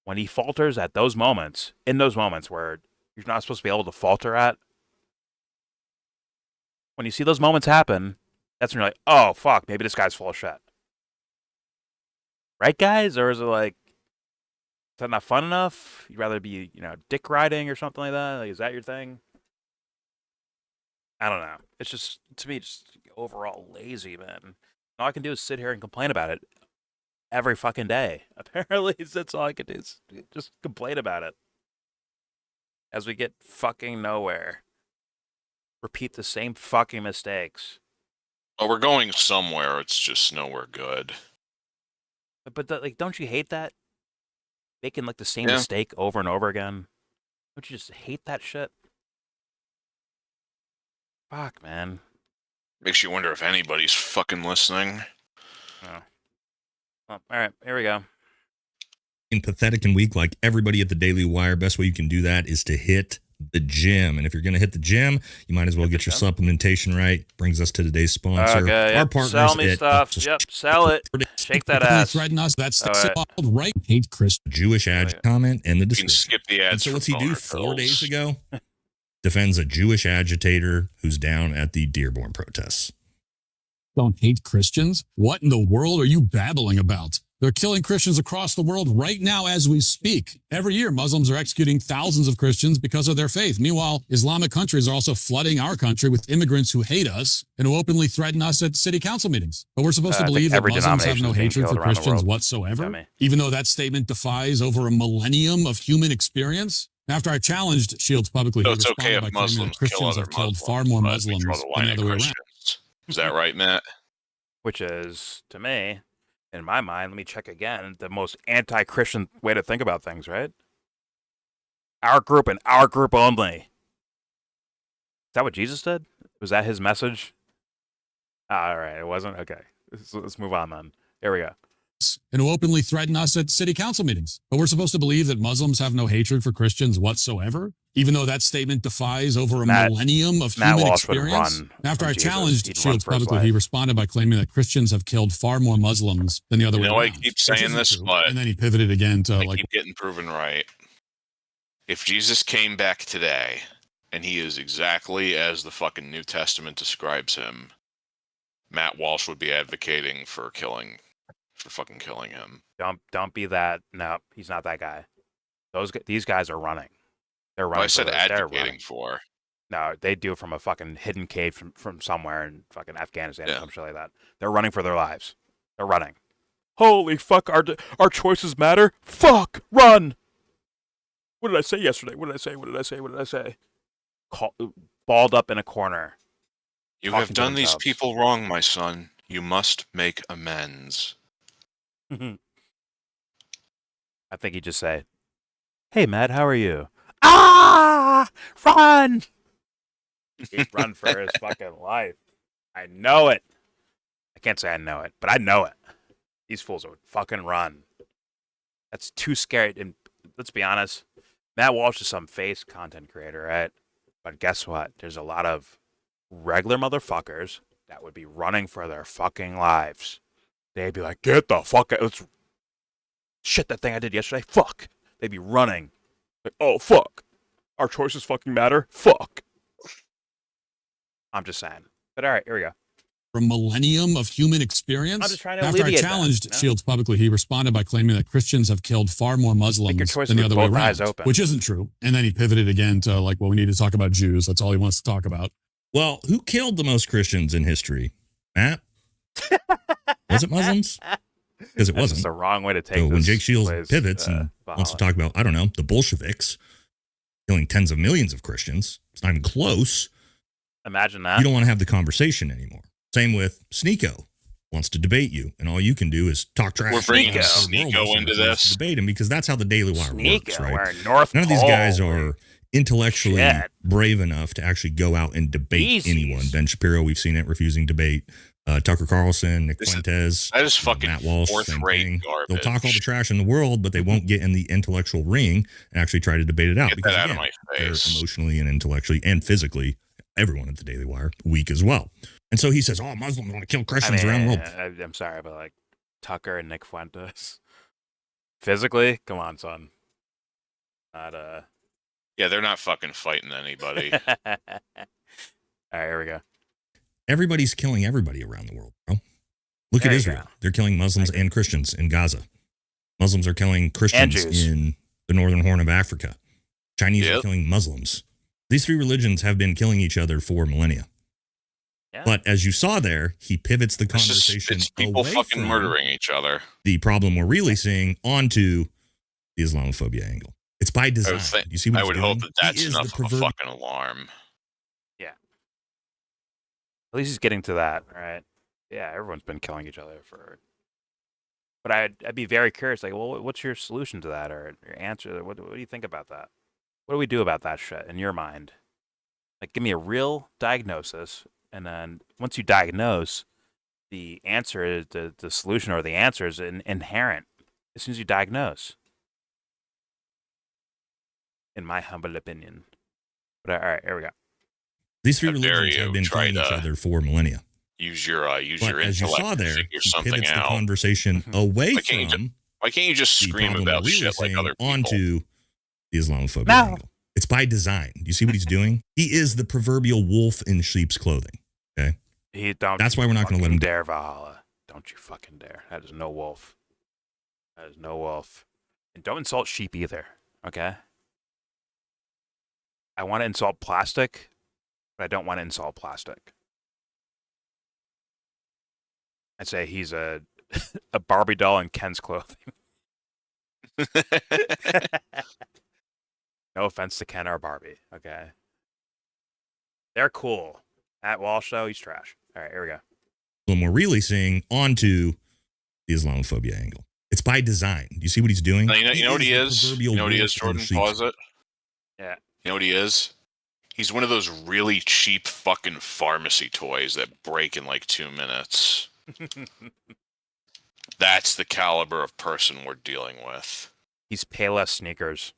When he falters at those moments, in those moments where you're not supposed to be able to falter at, when you see those moments happen, that's when you're like, oh, fuck, maybe this guy's full of shit. Right, guys? Or is it like, is that not fun enough? You'd rather be, dick riding or something like that? Like, is that your thing? I don't know. It's just, to me, just overall lazy, man. All I can do is sit here and complain about it every fucking day. Apparently, that's all I can do is just complain about it. As we get fucking nowhere. Repeat the same fucking mistakes. Well, we're going somewhere. It's just nowhere good. But like, don't you hate that? Making like the same mistake over and over again. Don't you just hate that shit? Fuck, man. Makes you wonder if anybody's fucking listening. Oh. Well, all right, here we go. In pathetic and weak, like everybody at the Daily Wire, best way you can do that is to hit the gym. And if you're going to hit the gym, you might as well get your supplementation right. Brings us to today's sponsor. Okay, Our partners sell me at stuff. Yep, sell it. Shake that ass. Threaten us. That's right. right. Hate Chris. Jewish comment in the You can description. skip the ads. And so for what's he do boner 4 pills. days ago? Defends a Jewish agitator who's down at the Dearborn protests. Don't hate Christians? What in the world are you babbling about? They're killing Christians across the world right now as we speak. Every year, Muslims are executing thousands of Christians because of their faith. Meanwhile, Islamic countries are also flooding our country with immigrants who hate us and who openly threaten us at city council meetings. But we're supposed to believe that every Muslims have no denomination is being hatred for killed around the Christians world. whatsoever, Dummy. even though that statement defies over a millennium of human experience. After I challenged Shields publicly, So he it's okay responded if by claiming Muslims that Christians kill have other killed Muslims, far more but we Muslims draw the than line the at other way around. Christians. Is that right, Matt? Which is, to me, in my mind, let me check again, the most anti-Christian way to think about things, right? Our group and our group only. Is that what Jesus did? Was that his message? All right, it wasn't? Okay. Let's move on then. Here we go. And who openly threaten us at city council meetings. But we're supposed to believe that Muslims have no hatred for Christians whatsoever, even though that statement defies over a millennium of human Walsh would experience. run After from I Jesus. challenged He'd run Shields for his publicly, life. he responded by claiming that Christians have killed far more Muslims than the other way I around. keep which saying isn't this, true. but And then he pivoted again to I like, keep getting proven right. If Jesus came back today, and he is exactly as the fucking New Testament describes him, Matt Walsh would be advocating for fucking killing him. Don't be that. No, he's not that guy. These guys are running. They're running. I said they're advocating running. for. No, they do it from a fucking hidden cave from somewhere in fucking Afghanistan or Yeah. some shit like that. They're running for their lives. They're running. Holy fuck! Our choices matter. Fuck! Run! What did I say yesterday? What did I say? Balled up in a corner. You Talking have to done these themselves. people wrong, my son. You must make amends. I think he'd just say, "Hey, Matt, how are you?" Ah! Run! He'd run for his fucking life. I know it. I can't say I know it, but I know it. These fools would fucking run. That's too scary. And let's be honest, Matt Walsh is some face content creator, right? But guess what? There's a lot of regular motherfuckers that would be running for their fucking lives. They'd be like, get the fuck out. Let's shit that thing I did yesterday. Fuck. They'd be running. Like, oh, fuck. Our choices fucking matter. Fuck. I'm just saying. But all right, here we go. a millennium of human experience. I'm just trying to After I alleviate challenged that, you know? Shields publicly, he responded by claiming that Christians have killed far more Muslims choices than the with other way both eyes around, open. which isn't true. And then he pivoted again to like, well, we need to talk about Jews. That's all he wants to talk about. Well, who killed the most Christians in history? Matt? Was it Muslims? Because it That's wasn't. just the wrong way to take So this. when Jake Shields plays, pivots and wants to talk about, I don't know, the Bolsheviks killing tens of millions of Christians, it's not even close. Imagine that. You don't want to have the conversation anymore. Same with Sneeko. wants to debate you, and all you can do is talk trash. We're bringing Sneeko into this. debate him because that's how the Daily Wire works, right? We're North None of these Pole. guys are intellectually Shit. brave enough to actually go out and debate Yeezys. anyone. Ben Shapiro, we've seen it, refusing debate. Tucker Carlson, Nick Fuentes, That is fucking Matt Walsh, same fourth-rate thing. garbage. They'll talk all the trash in the world, but they won't get in the intellectual ring and actually try to debate it out. Get because that out again, of my they're face. emotionally and intellectually and physically, everyone at the Daily Wire, weak as well. And so he says, oh, Muslims want to kill Christians around the world. I'm sorry, but like Tucker and Nick Fuentes, physically, come on, son. Not Yeah, they're not fucking fighting anybody. All right, here we go. Everybody's killing everybody around the world, bro. Look There at you Israel. go. They're killing Muslims and Christians in Gaza. Muslims are killing Christians Jews. in the northern horn of Africa. Chinese are Yep. killing Muslims. These three religions have been killing each other for millennia. Yeah. But as you saw there, he pivots the conversation It's people away fucking from murdering each other. the problem we're really seeing onto the Islamophobia angle. It's by I design. would, think, You see what I he's would doing? hope that He that's is enough the of a proverbial- fucking alarm. At least he's getting to that, right? Yeah, everyone's been killing each other for. But I'd be very curious, like, well, what's your solution to that, or your answer? What do you think about that? What do we do about that shit in your mind? Like, give me a real diagnosis, and then once you diagnose, the answer is the solution or the answer is inherent as soon as you diagnose. In my humble opinion. But all right, here we go. These three How dare religions have you been try killing each to other for millennia. Use your But as you intellect saw to there, figure he something pivots the out. conversation away Why can't you from Why can't you just the scream problem about we're really shit like seeing other people? onto the Islamophobia No. angle. It's by design. Do you see what he's doing? He is the proverbial wolf in sheep's clothing. Okay. That's why we're not gonna let him do- dare Valhalla. Don't you fucking dare. That is no wolf. That is no wolf. And don't insult sheep either. Okay. I want to insult plastic, but I don't want to insult plastic. I'd say he's a a Barbie doll in Ken's clothing. No offense to Ken or Barbie, okay? They're cool. At Walsh, though, he's trash. All right, here we go. problem we're really seeing onto the Islamophobia angle. It's by design. Do you see what he's doing? No, you know what he the is? proverbial You know what he wolf is, in Jordan? sheep's Pause it. Yeah. You know what he is? He's one of those really cheap fucking pharmacy toys that break in like 2 minutes. That's the caliber of person we're dealing with. He's Payless Sneakers.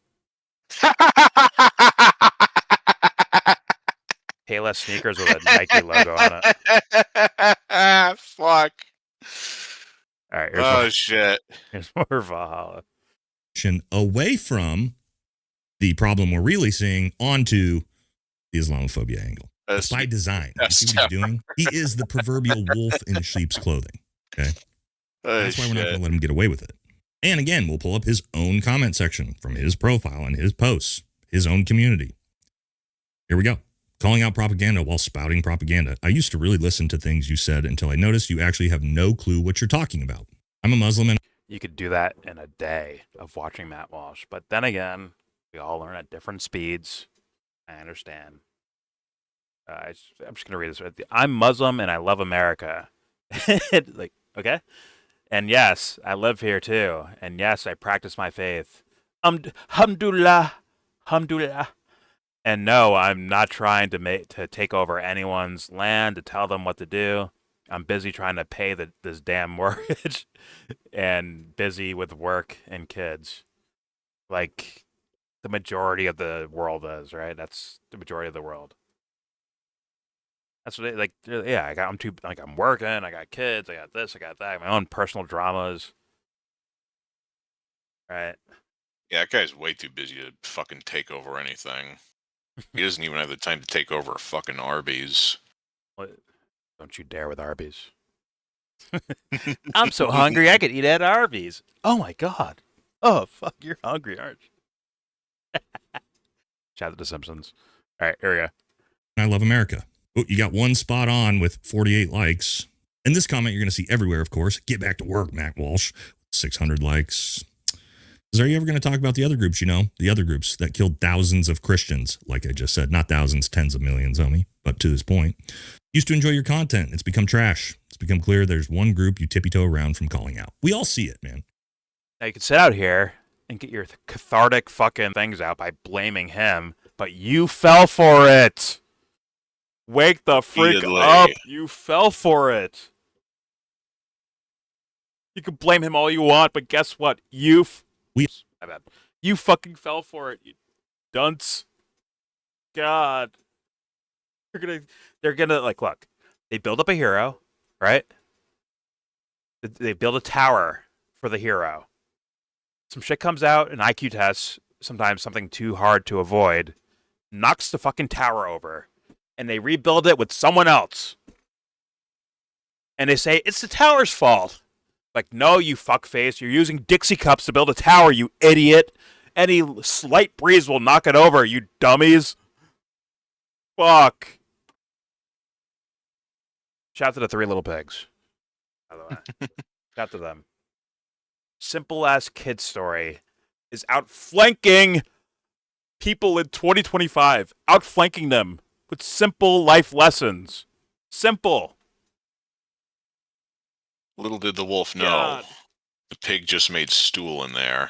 Payless Sneakers with a Nike logo on it. Fuck. All right, here's, Oh, more, shit. here's more Valhalla. away from the problem we're really seeing onto the Islamophobia angle. It's by design. Do you see what he's doing? He is the proverbial wolf in sheep's clothing. Okay. That's why we're not going to let him get away with it. And again, we'll pull up his own comment section from his profile and his posts, his own community. Here we go. Calling out propaganda while spouting propaganda. I used to really listen to things you said until I noticed you actually have no clue what you're talking about. I'm a Muslim and You could do that in a day of watching Matt Walsh. But then again, we all learn at different speeds. I understand. I'm just going to read this. I'm Muslim and I love America. Like, okay? And yes, I live here too. And yes, I practice my faith. Alhamdulillah. Alhamdulillah. And no, I'm not trying to take over anyone's land, to tell them what to do. I'm busy trying to pay this damn mortgage and busy with work and kids. Like the majority of the world is, right? That's the majority of the world. That's what I'm working, I got kids, I got this, I got that, my own personal dramas. Right. Yeah, that guy's way too busy to fucking take over anything. He doesn't even have the time to take over a fucking Arby's. What? Don't you dare with Arby's. I'm so hungry I could eat at Arby's. Oh my god. Oh fuck, you're hungry, aren't you? Shout out to The Simpsons. All right, here we go. I love America. Oh, you got one spot on with 48 likes. And this comment you're going to see everywhere, of course. Get back to work, Matt Walsh. 600 likes. Are you ever going to talk about the other groups, the other groups that killed thousands of Christians, like I just said, not thousands, tens of millions, homie, but to this point. Used to enjoy your content. It's become trash. It's become clear there's one group you tippy-toe around from calling out. We all see it, man. Now you can sit out here and get your cathartic fucking things out by blaming him, but you fell for it. Wake the freak Repeatedly. up. You fell for it. You can blame him all you want, but guess what? My bad. You fucking fell for it, you dunce. God. They're gonna, like, look. They build up a hero, right? They build a tower for the hero. Some shit comes out, an IQ test, sometimes something too hard to avoid, knocks the fucking tower over, and they rebuild it with someone else. And they say, it's the tower's fault. Like, no, you fuckface. You're using Dixie cups to build a tower, you idiot. Any slight breeze will knock it over, you dummies. Fuck. Shout out to the three little pigs, by the way. Shout out to them. Simple-ass kid story is outflanking people in 2025. Outflanking them with simple life lessons. Simple. Little did the wolf know, God. the pig just made stool in there,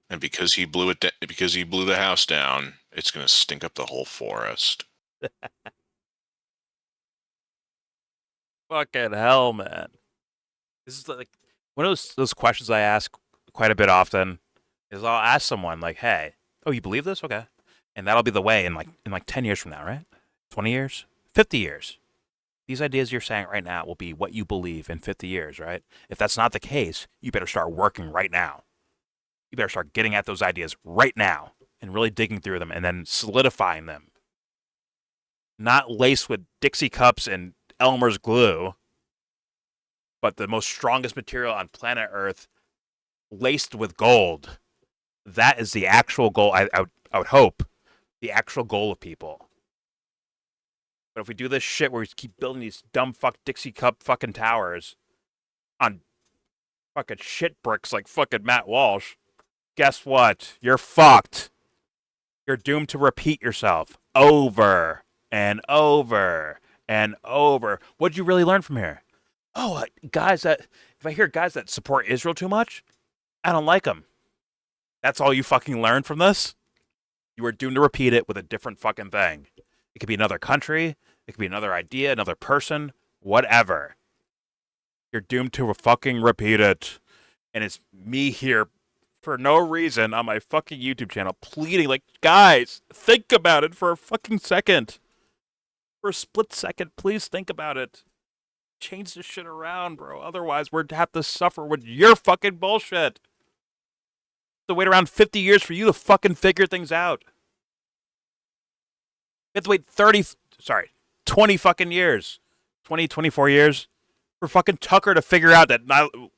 and because he blew the house down, it's gonna stink up the whole forest. Fucking hell, man. This is like one of those questions I ask quite a bit often. Is I'll ask someone like, "Hey, oh, you believe this? Okay," and that'll be the way in like 10 years from now, right? 20 years, 50 years. These ideas you're saying right now will be what you believe in 50 years, right? If that's not the case, you better start working right now. You better start getting at those ideas right now and really digging through them and then solidifying them. Not laced with Dixie cups and Elmer's glue, but the most strongest material on planet Earth, laced with gold. That is the actual goal, I would hope, the actual goal of people. But if we do this shit where we keep building these dumb fuck Dixie cup fucking towers on fucking shit bricks like fucking Matt Walsh, guess what? You're fucked. You're doomed to repeat yourself over and over and over. What'd you really learn from here? Oh, if I hear guys that support Israel too much, I don't like them. That's all you fucking learned from this? You are doomed to repeat it with a different fucking thing. It could be another country. It could be another idea, another person, whatever. You're doomed to fucking repeat it. And it's me here for no reason on my fucking YouTube channel pleading like, guys, think about it for a fucking second. For a split second, please think about it. Change this shit around, bro. Otherwise, we're to have to suffer with your fucking bullshit. To wait around 50 years for you to fucking figure things out. We have to wait 20 fucking years. 20, 24 years for fucking Tucker to figure out that,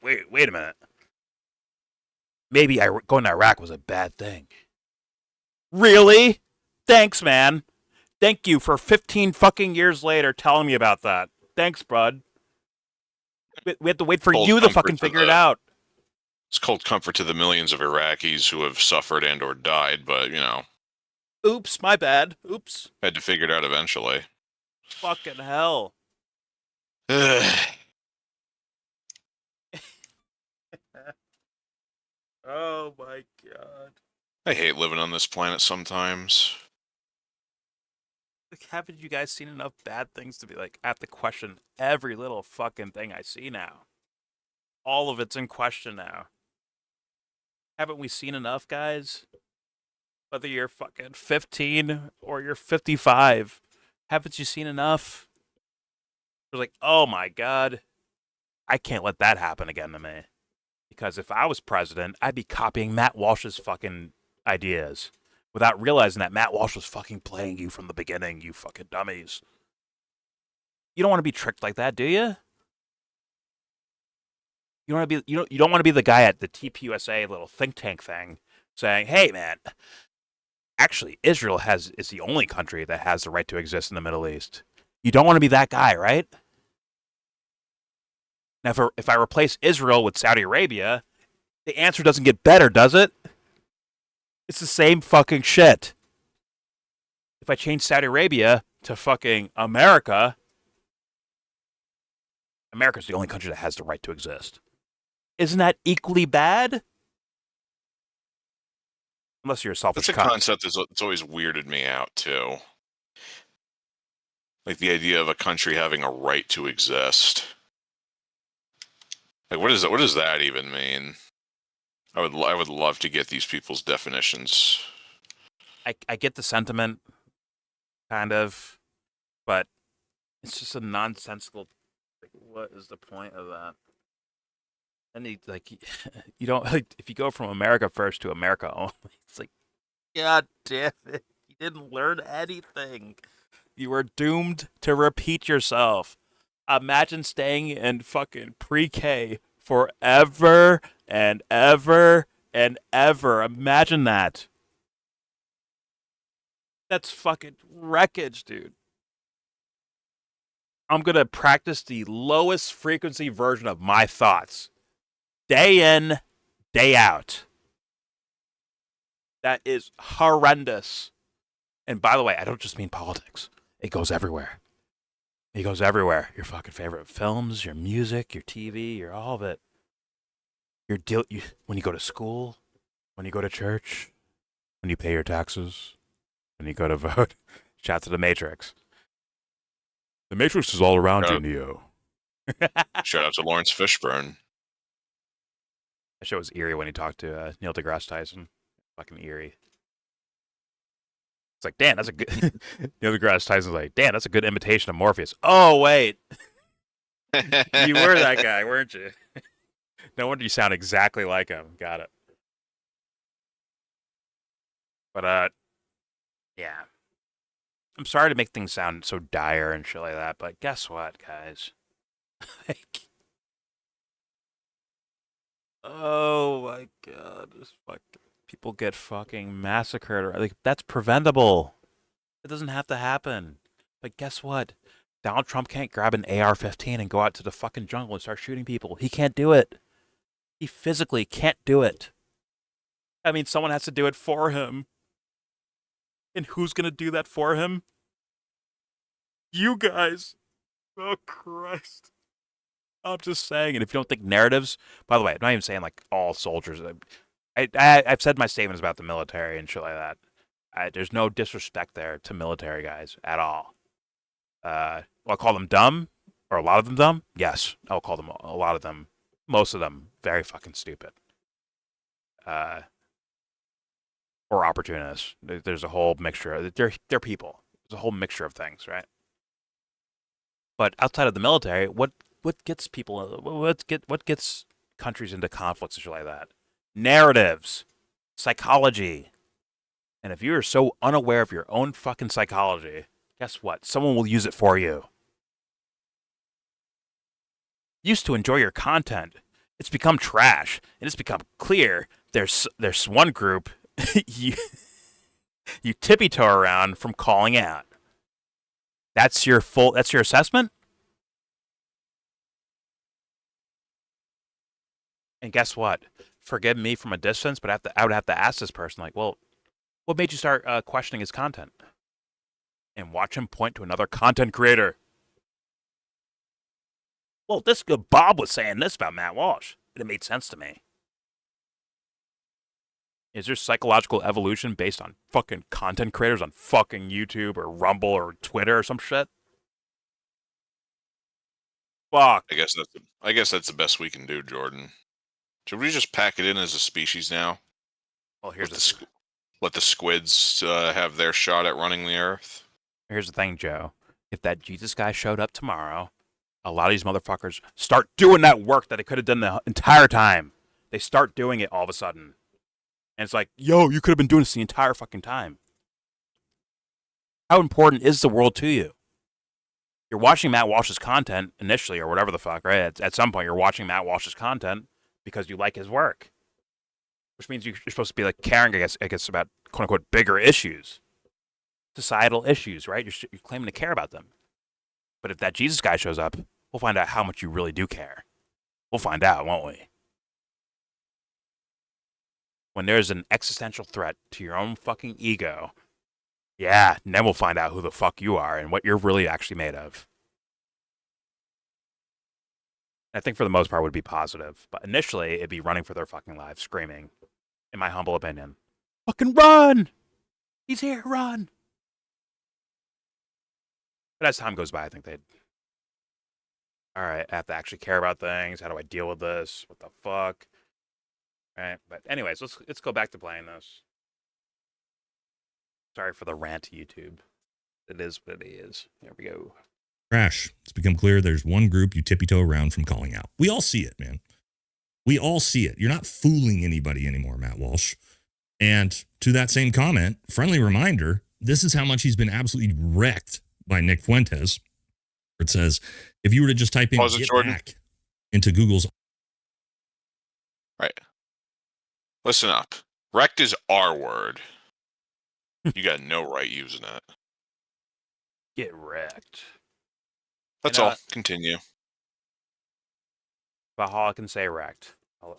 wait a minute. Maybe going to Iraq was a bad thing. Really? Thanks, man. Thank you for 15 fucking years later telling me about that. Thanks, bud. We have to wait for you to fucking figure it out. It's cold comfort to the millions of Iraqis who have suffered and or died, but, Oops, my bad. Oops. had to figure it out eventually. Fucking hell. Oh my god. I hate living on this planet sometimes. Like, haven't you guys seen enough bad things to be like, I have to question every little fucking thing I see now? All of it's in question now. Haven't we seen enough, guys? Whether you're fucking 15 or you're 55, haven't you seen enough? You're like, oh my god, I can't let that happen again to me. Because if I was president, I'd be copying Matt Walsh's fucking ideas without realizing that Matt Walsh was fucking playing you from the beginning, you fucking dummies. You don't want to be tricked like that, do you? You don't want to be the guy at the TPUSA little think tank thing saying, "Hey, man, actually, Israel is the only country that has the right to exist in the Middle East." You don't want to be that guy, right? Now, if I replace Israel with Saudi Arabia, the answer doesn't get better, does it? It's the same fucking shit. If I change Saudi Arabia to fucking America, America's the only country that has the right to exist. Isn't that equally bad? Unless you're a selfish That's a cunt. concept that's always weirded me out too. Like the idea of a country having a right to exist. Like what does that even mean? I would love to get these people's definitions. I get the sentiment, kind of, but it's just a nonsensical. Like, what is the point of that? And you don't like if you go from America first to America only. It's like, God damn it! You didn't learn anything. You were doomed to repeat yourself. Imagine staying in fucking pre-K forever and ever and ever. Imagine that. That's fucking wreckage, dude. I'm going to practice the lowest frequency version of my thoughts. Day in, day out. That is horrendous. And by the way, I don't just mean politics. It goes everywhere. It goes everywhere. Your fucking favorite films, your music, your TV, your all of it. When you go to school, when you go to church, when you pay your taxes, when you go to vote. Shout out to the Matrix. The Matrix is all around you, Neo. Shout out to Lawrence Fishburne. That show was eerie when he talked to Neil deGrasse Tyson. Fucking eerie. It's like, Dan, that's a good. Neil deGrasse Tyson's like, Dan, that's a good imitation of Morpheus. Oh wait, you were that guy, weren't you? No wonder you sound exactly like him. Got it. But yeah. I'm sorry to make things sound so dire and shit like that, but guess what, guys? Like, oh my god, people get fucking massacred. Like, that's preventable. It doesn't have to happen. But guess what? Donald Trump can't grab an AR-15 and go out to the fucking jungle and start shooting people. He can't do it. He physically can't do it. I mean, someone has to do it for him. And who's going to do that for him? You guys. Oh, Christ. I'm just saying. And if you don't think narratives... By the way, I'm not even saying, like, all soldiers. I've said my statements about the military and shit like that. There's no disrespect there to military guys at all. I'll call them dumb, or a lot of them dumb. Yes, I'll call them a lot of them, most of them, very fucking stupid. Or opportunists. There's a whole mixture. They're people. There's a whole mixture of things, right? But outside of the military, what gets people? What gets countries into conflicts and shit like that? Narratives, psychology. And if you are so unaware of your own fucking psychology, guess what? Someone will use it for you. Used to enjoy your content. It's become trash. And it's become clear there's one group you tippy-toe around from calling out. That's your assessment? And guess what? Forgive me from a distance, but I would have to ask this person, like, well, what made you start questioning his content? And watch him point to another content creator. Well, Bob was saying this about Matt Walsh. And it made sense to me. Is there psychological evolution based on fucking content creators on fucking YouTube or Rumble or Twitter or some shit? Fuck. I guess that's the best we can do, Jordan. Should we just pack it in as a species now? Well, let the squids have their shot at running the Earth. Here's the thing, Joe. If that Jesus guy showed up tomorrow, a lot of these motherfuckers start doing that work that they could have done the entire time. They start doing it all of a sudden. And it's like, yo, you could have been doing this the entire fucking time. How important is the world to you? You're watching Matt Walsh's content initially, or whatever the fuck, right? At some point, you're watching Matt Walsh's content because you like his work. Which means you're supposed to be like caring, I guess, about quote-unquote bigger issues. Societal issues, right? You're claiming to care about them. But if that Jesus guy shows up, we'll find out how much you really do care. We'll find out, won't we? When there's an existential threat to your own fucking ego, yeah, and then we'll find out who the fuck you are and what you're really actually made of. I think for the most part would be positive. But initially, it'd be running for their fucking lives, screaming, in my humble opinion. Fucking run! He's here, run! But as time goes by, I think they'd... All right, I have to actually care about things. How do I deal with this? What the fuck? All right, but anyways, let's go back to playing this. Sorry for the rant to YouTube. It is what it is. There we go. Crash. It's become clear there's one group you tippy-toe around from calling out. We all see it, man. We all see it. You're not fooling anybody anymore, Matt Walsh. And to that same comment, friendly reminder, this is how much he's been absolutely wrecked by Nick Fuentes. It says, if you were to just type in Pause it, get Jordan. back into Google's... Right. Listen up. Wrecked is our word. You got no right using it. Get wrecked. That's all. Continue. Valhalla can say wrecked.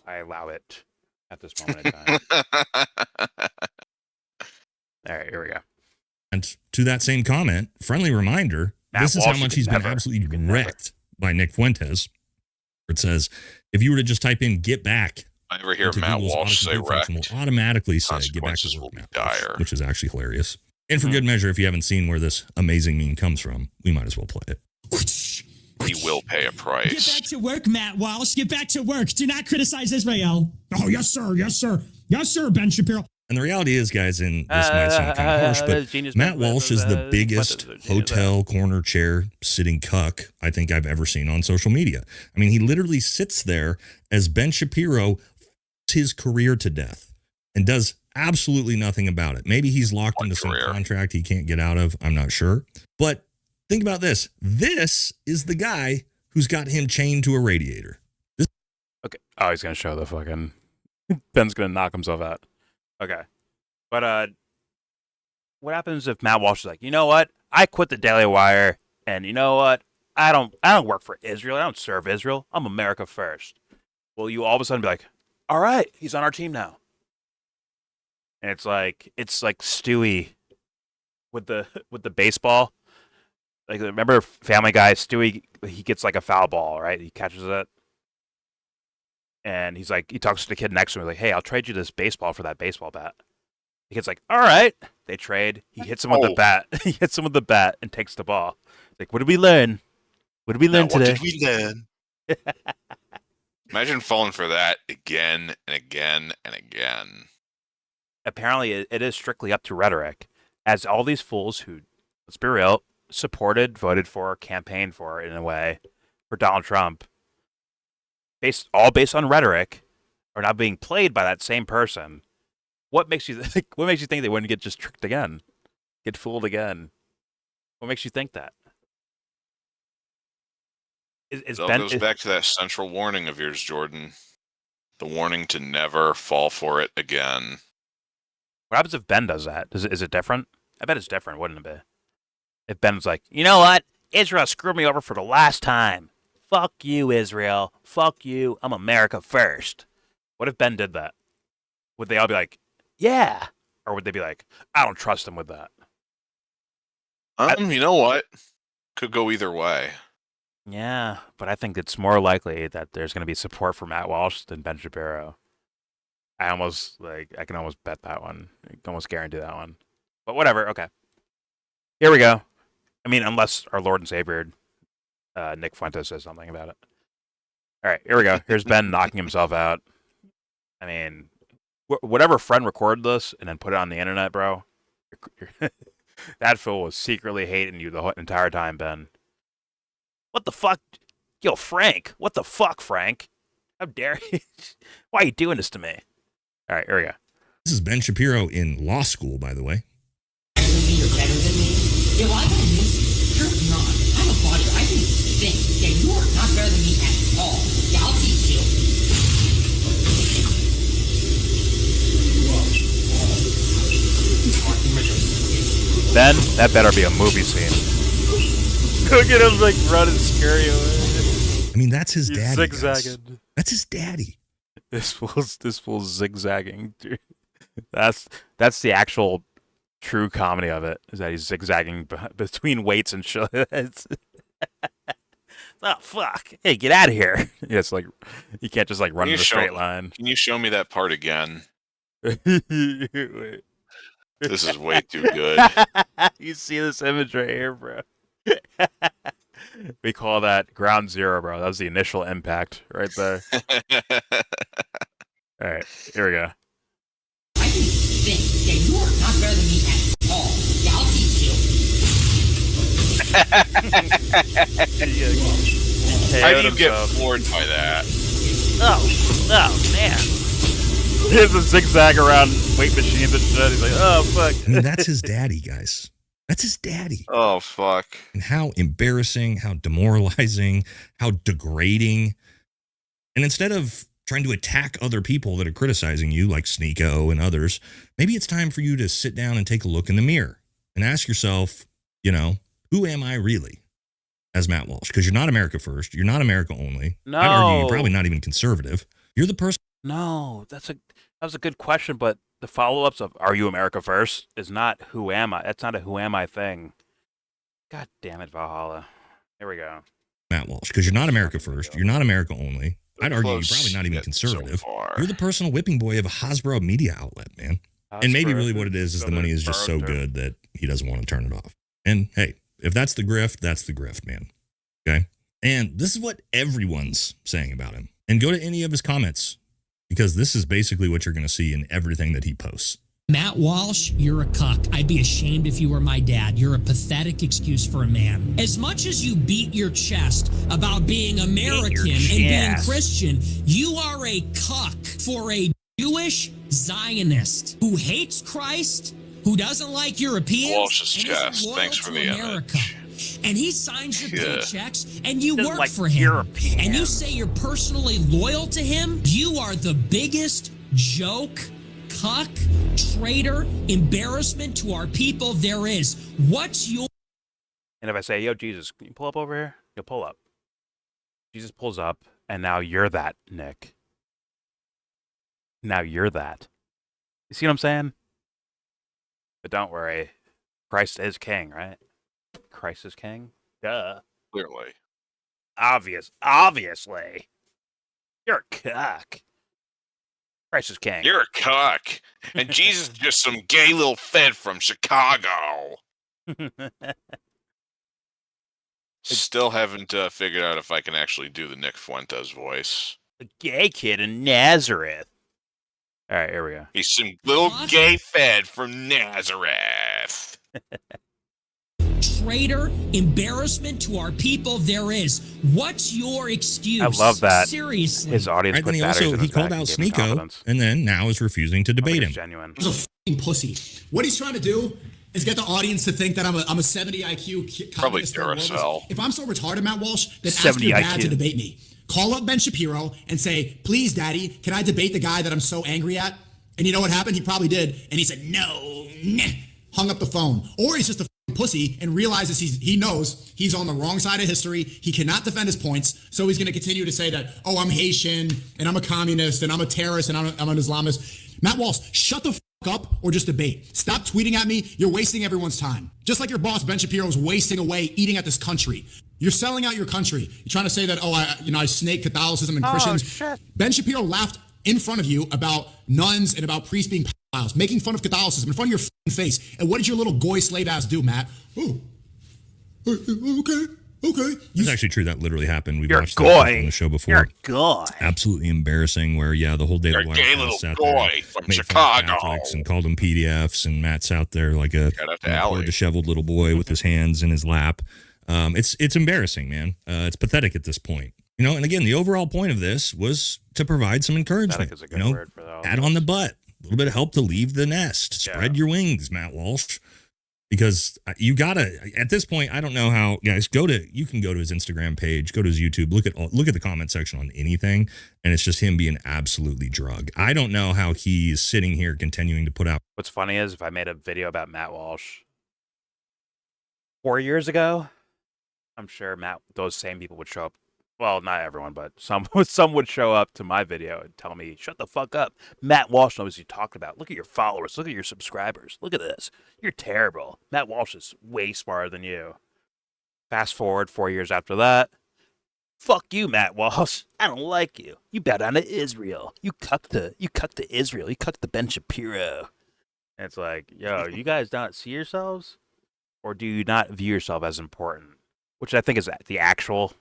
I allow it at this moment in time. All right, here we go. And to that same comment, friendly reminder, Matt this is Walsh, how much you he's can been never. absolutely You can never. wrecked by Nick Fuentes. It says, if you were to just type in get back I never hear into Matt Google's Walsh say autocomplete function, wrecked. will automatically say get back Consequences to will work, be Matt Walsh, dire. which is actually hilarious. And for good measure, if you haven't seen where this amazing meme comes from, we might as well play it. He will pay a Get price. back to work, Matt Walsh. Get back to work. Do not criticize Israel. Oh, yes, sir. Yes, sir. Yes, sir, Ben Shapiro. And the reality is, guys, and this might sound kind of harsh, but Matt Walsh is the biggest hotel corner chair sitting cuck I think I've ever seen on social media. I mean, he literally sits there as Ben Shapiro f***s his career to death and does absolutely nothing about it. Maybe he's locked into some contract he can't get out of. I'm not sure. But think about this. This is the guy who's got him chained to a radiator. Okay. Oh, he's going to show the fucking... Ben's going to knock himself out. Okay. But what happens if Matt Walsh is like, you know what? I quit the Daily Wire, and you know what? I don't work for Israel. I don't serve Israel. I'm America first. Will you all of a sudden be like, all right, he's on our team now? And it's like Stewie with the baseball. Like, remember Family Guy? Stewie, he gets like a foul ball, right? He catches it. And he's like, he talks to the kid next to him, like, hey, I'll trade you this baseball for that baseball bat. The kid's like, all right. They trade. He hits him with the bat. He hits him with the bat and takes the ball. Like, what did we learn? What did we learn today? What did we learn? Imagine falling for that again and again and again. Apparently, it is strictly up to rhetoric, as all these fools who, let's be real, supported, voted for, campaigned for, in a way, for Donald Trump, based on rhetoric, are now being played by that same person. What makes you think they wouldn't get just tricked again, get fooled again? What makes you think that? It all goes back to that central warning of yours, Jordan. The warning to never fall for it again. What happens if Ben does that? Is it different? I bet it's different, wouldn't it be? If Ben's like, you know what? Israel screwed me over for the last time. Fuck you, Israel. Fuck you. I'm America first. What if Ben did that? Would they all be like, yeah? Or would they be like, I don't trust him with that? You know what? Could go either way. Yeah, but I think it's more likely that there's going to be support for Matt Walsh than Ben Shapiro. I can almost bet that one. I can almost guarantee that one. But whatever, okay. Here we go. I mean, unless our Lord and Savior, Nick Fuentes, says something about it. All right, here we go. Here's Ben knocking himself out. I mean, whatever friend recorded this and then put it on the internet, bro, that fool was secretly hating you the whole entire time, Ben. What the fuck? Yo, Frank. What the fuck, Frank? How dare you? Why are you doing this to me? All right, here we go. This is Ben Shapiro in law school, by the way. You're better than me. Yeah, well, I got news. You're not. I'm a bodyguard. I can think. Yeah, you are not better than me at all. Yeah, I'll teach you. Ben, that better be a movie scene. Look at him like run and scare you away. I mean, that's his daddy. Zigzagging. Guys. That's his daddy. This fool's zigzagging, dude. That's the actual true comedy of it, is that he's zigzagging between weights and shit. Oh fuck! Hey, get out of here! Yeah, it's like you can't just like run Can you in a show- straight line. Can you show me that part again? Wait. This is way too good. You see this image right here, bro? We call that ground zero, bro. That was the initial impact right there. All right, here we go. I think that you are not better than me at all. Yeah, I'll teach you. How do you get floored by that? Oh man! Here's a zigzag around weight machines and shit. He's like, oh fuck. I mean, that's his daddy, guys. That's his daddy. Oh fuck! And how embarrassing, how demoralizing, how degrading. And instead of trying to attack other people that are criticizing you, like Sneeko and others, maybe it's time for you to sit down and take a look in the mirror and ask yourself, you know, who am I really as Matt Walsh? Because you're not America first. You're not America only. No. I'd argue you're probably not even conservative. You're the person. No, that was a good question, but the follow-ups of "Are you America first?" is not "Who am I?" That's not a "Who am I?" thing. God damn it, Valhalla. Here we go. Matt Walsh, because you're not America first. You're not America only. I'd argue you're Close probably not even yet conservative. so far. You're the personal whipping boy of a Hasbro media outlet, man. And maybe really what it is the money is just so good that he doesn't want to turn it off. And hey, if that's the grift, that's the grift, man. Okay? And this is what everyone's saying about him. And go to any of his comments, because this is basically what you're going to see in everything that he posts. Matt Walsh, you're a cuck. I'd be ashamed if you were my dad. You're a pathetic excuse for a man. As much as you beat your chest about being American and being Christian, you are a cuck for a Jewish Zionist who hates Christ, who doesn't like Europeans, Walsh's and isn't chest. loyal Thanks for to the America. image. And he signs your Yeah. paychecks, and you Doesn't work like for him. Europeans. And you say you're personally loyal to him. You are the biggest joke, cuck, traitor, embarrassment to our people there is. What's your... And if I say, "Yo, Jesus, can you pull up over here?" You'll pull up. Jesus pulls up, and now you're that, Nick. Now you're that. You see what I'm saying? But don't worry. Christ is king, right? Christ is king? Duh. Clearly. Obviously. You're a cuck. Christ is king. You're a cuck. And Jesus is just some gay little fed from Chicago. Still haven't figured out if I can actually do the Nick Fuentes voice. A gay kid in Nazareth. All right, here we go. He's some little gay fed from Nazareth. Traitor, embarrassment to our people there is. What's your excuse? I love that. Seriously. His audience Right, put then batteries in he his called back out and gave him Sneeko, confidence. and then now is refusing to I think debate it's him. genuine. He's a f***ing pussy. What he's trying to do is get the audience to think that I'm a 70 IQ Probably communist third worldist. Duracell. If I'm so retarded, Matt Walsh, then ask 70 your dad IQ. to debate me. Call up Ben Shapiro and say, please, daddy, can I debate the guy that I'm so angry at? And you know what happened? He probably did. And he said, no, nah, hung up the phone. Or he's just a f***ing pussy and realizes he knows he's on the wrong side of history. He cannot defend his points. So he's going to continue to say that, oh, I'm Haitian and I'm a communist and I'm a terrorist and I'm an Islamist. Matt Walsh, shut the f*** up or just debate. Stop tweeting at me. You're wasting everyone's time. Just like your boss, Ben Shapiro, is wasting away eating at this country. You're selling out your country. You're trying to say that, I snake Catholicism and Christians. Shit. Ben Shapiro laughed in front of you about nuns and about priests being pedophiles, making fun of Catholicism in front of your f***ing face. And what did your little goy slave ass do, Matt? Oh, okay. It's actually true. That literally happened. We've You're watched a that goy. on the show before. You're a goy. Absolutely embarrassing. Where the whole day You're the a gay White House little sat goy there, from made fun of Chicago. Catholics and called them PDFs, and Matt's out there like a Shout out to poor Allie. disheveled little boy with his hands in his lap. It's embarrassing, man. It's pathetic at this point. And again, the overall point of this was to provide some encouragement. Pathetic is a good word for that. Pat on the butt, a little bit of help to leave the nest, spread your wings, Matt Walsh. Because you gotta, at this point, I don't know how, guys, you can go to his Instagram page, go to his YouTube, look at the comment section on anything, and it's just him being absolutely drug. I don't know how he's sitting here continuing to put out. What's funny is if I made a video about Matt Walsh 4 years ago, I'm sure those same people would show up. Well, not everyone, but some would show up to my video and tell me, "Shut the fuck up. Matt Walsh knows what you're talking about. Look at your followers. Look at your subscribers. Look at this. You're terrible. Matt Walsh is way smarter than you." Fast forward 4 years after that, Fuck you, Matt Walsh. I don't like you. You bow down to Israel. You cucked the Israel. You cucked the Ben Shapiro. And it's like, yo, you guys not see yourselves? Or do you not view yourself as important? Which I think is the actual,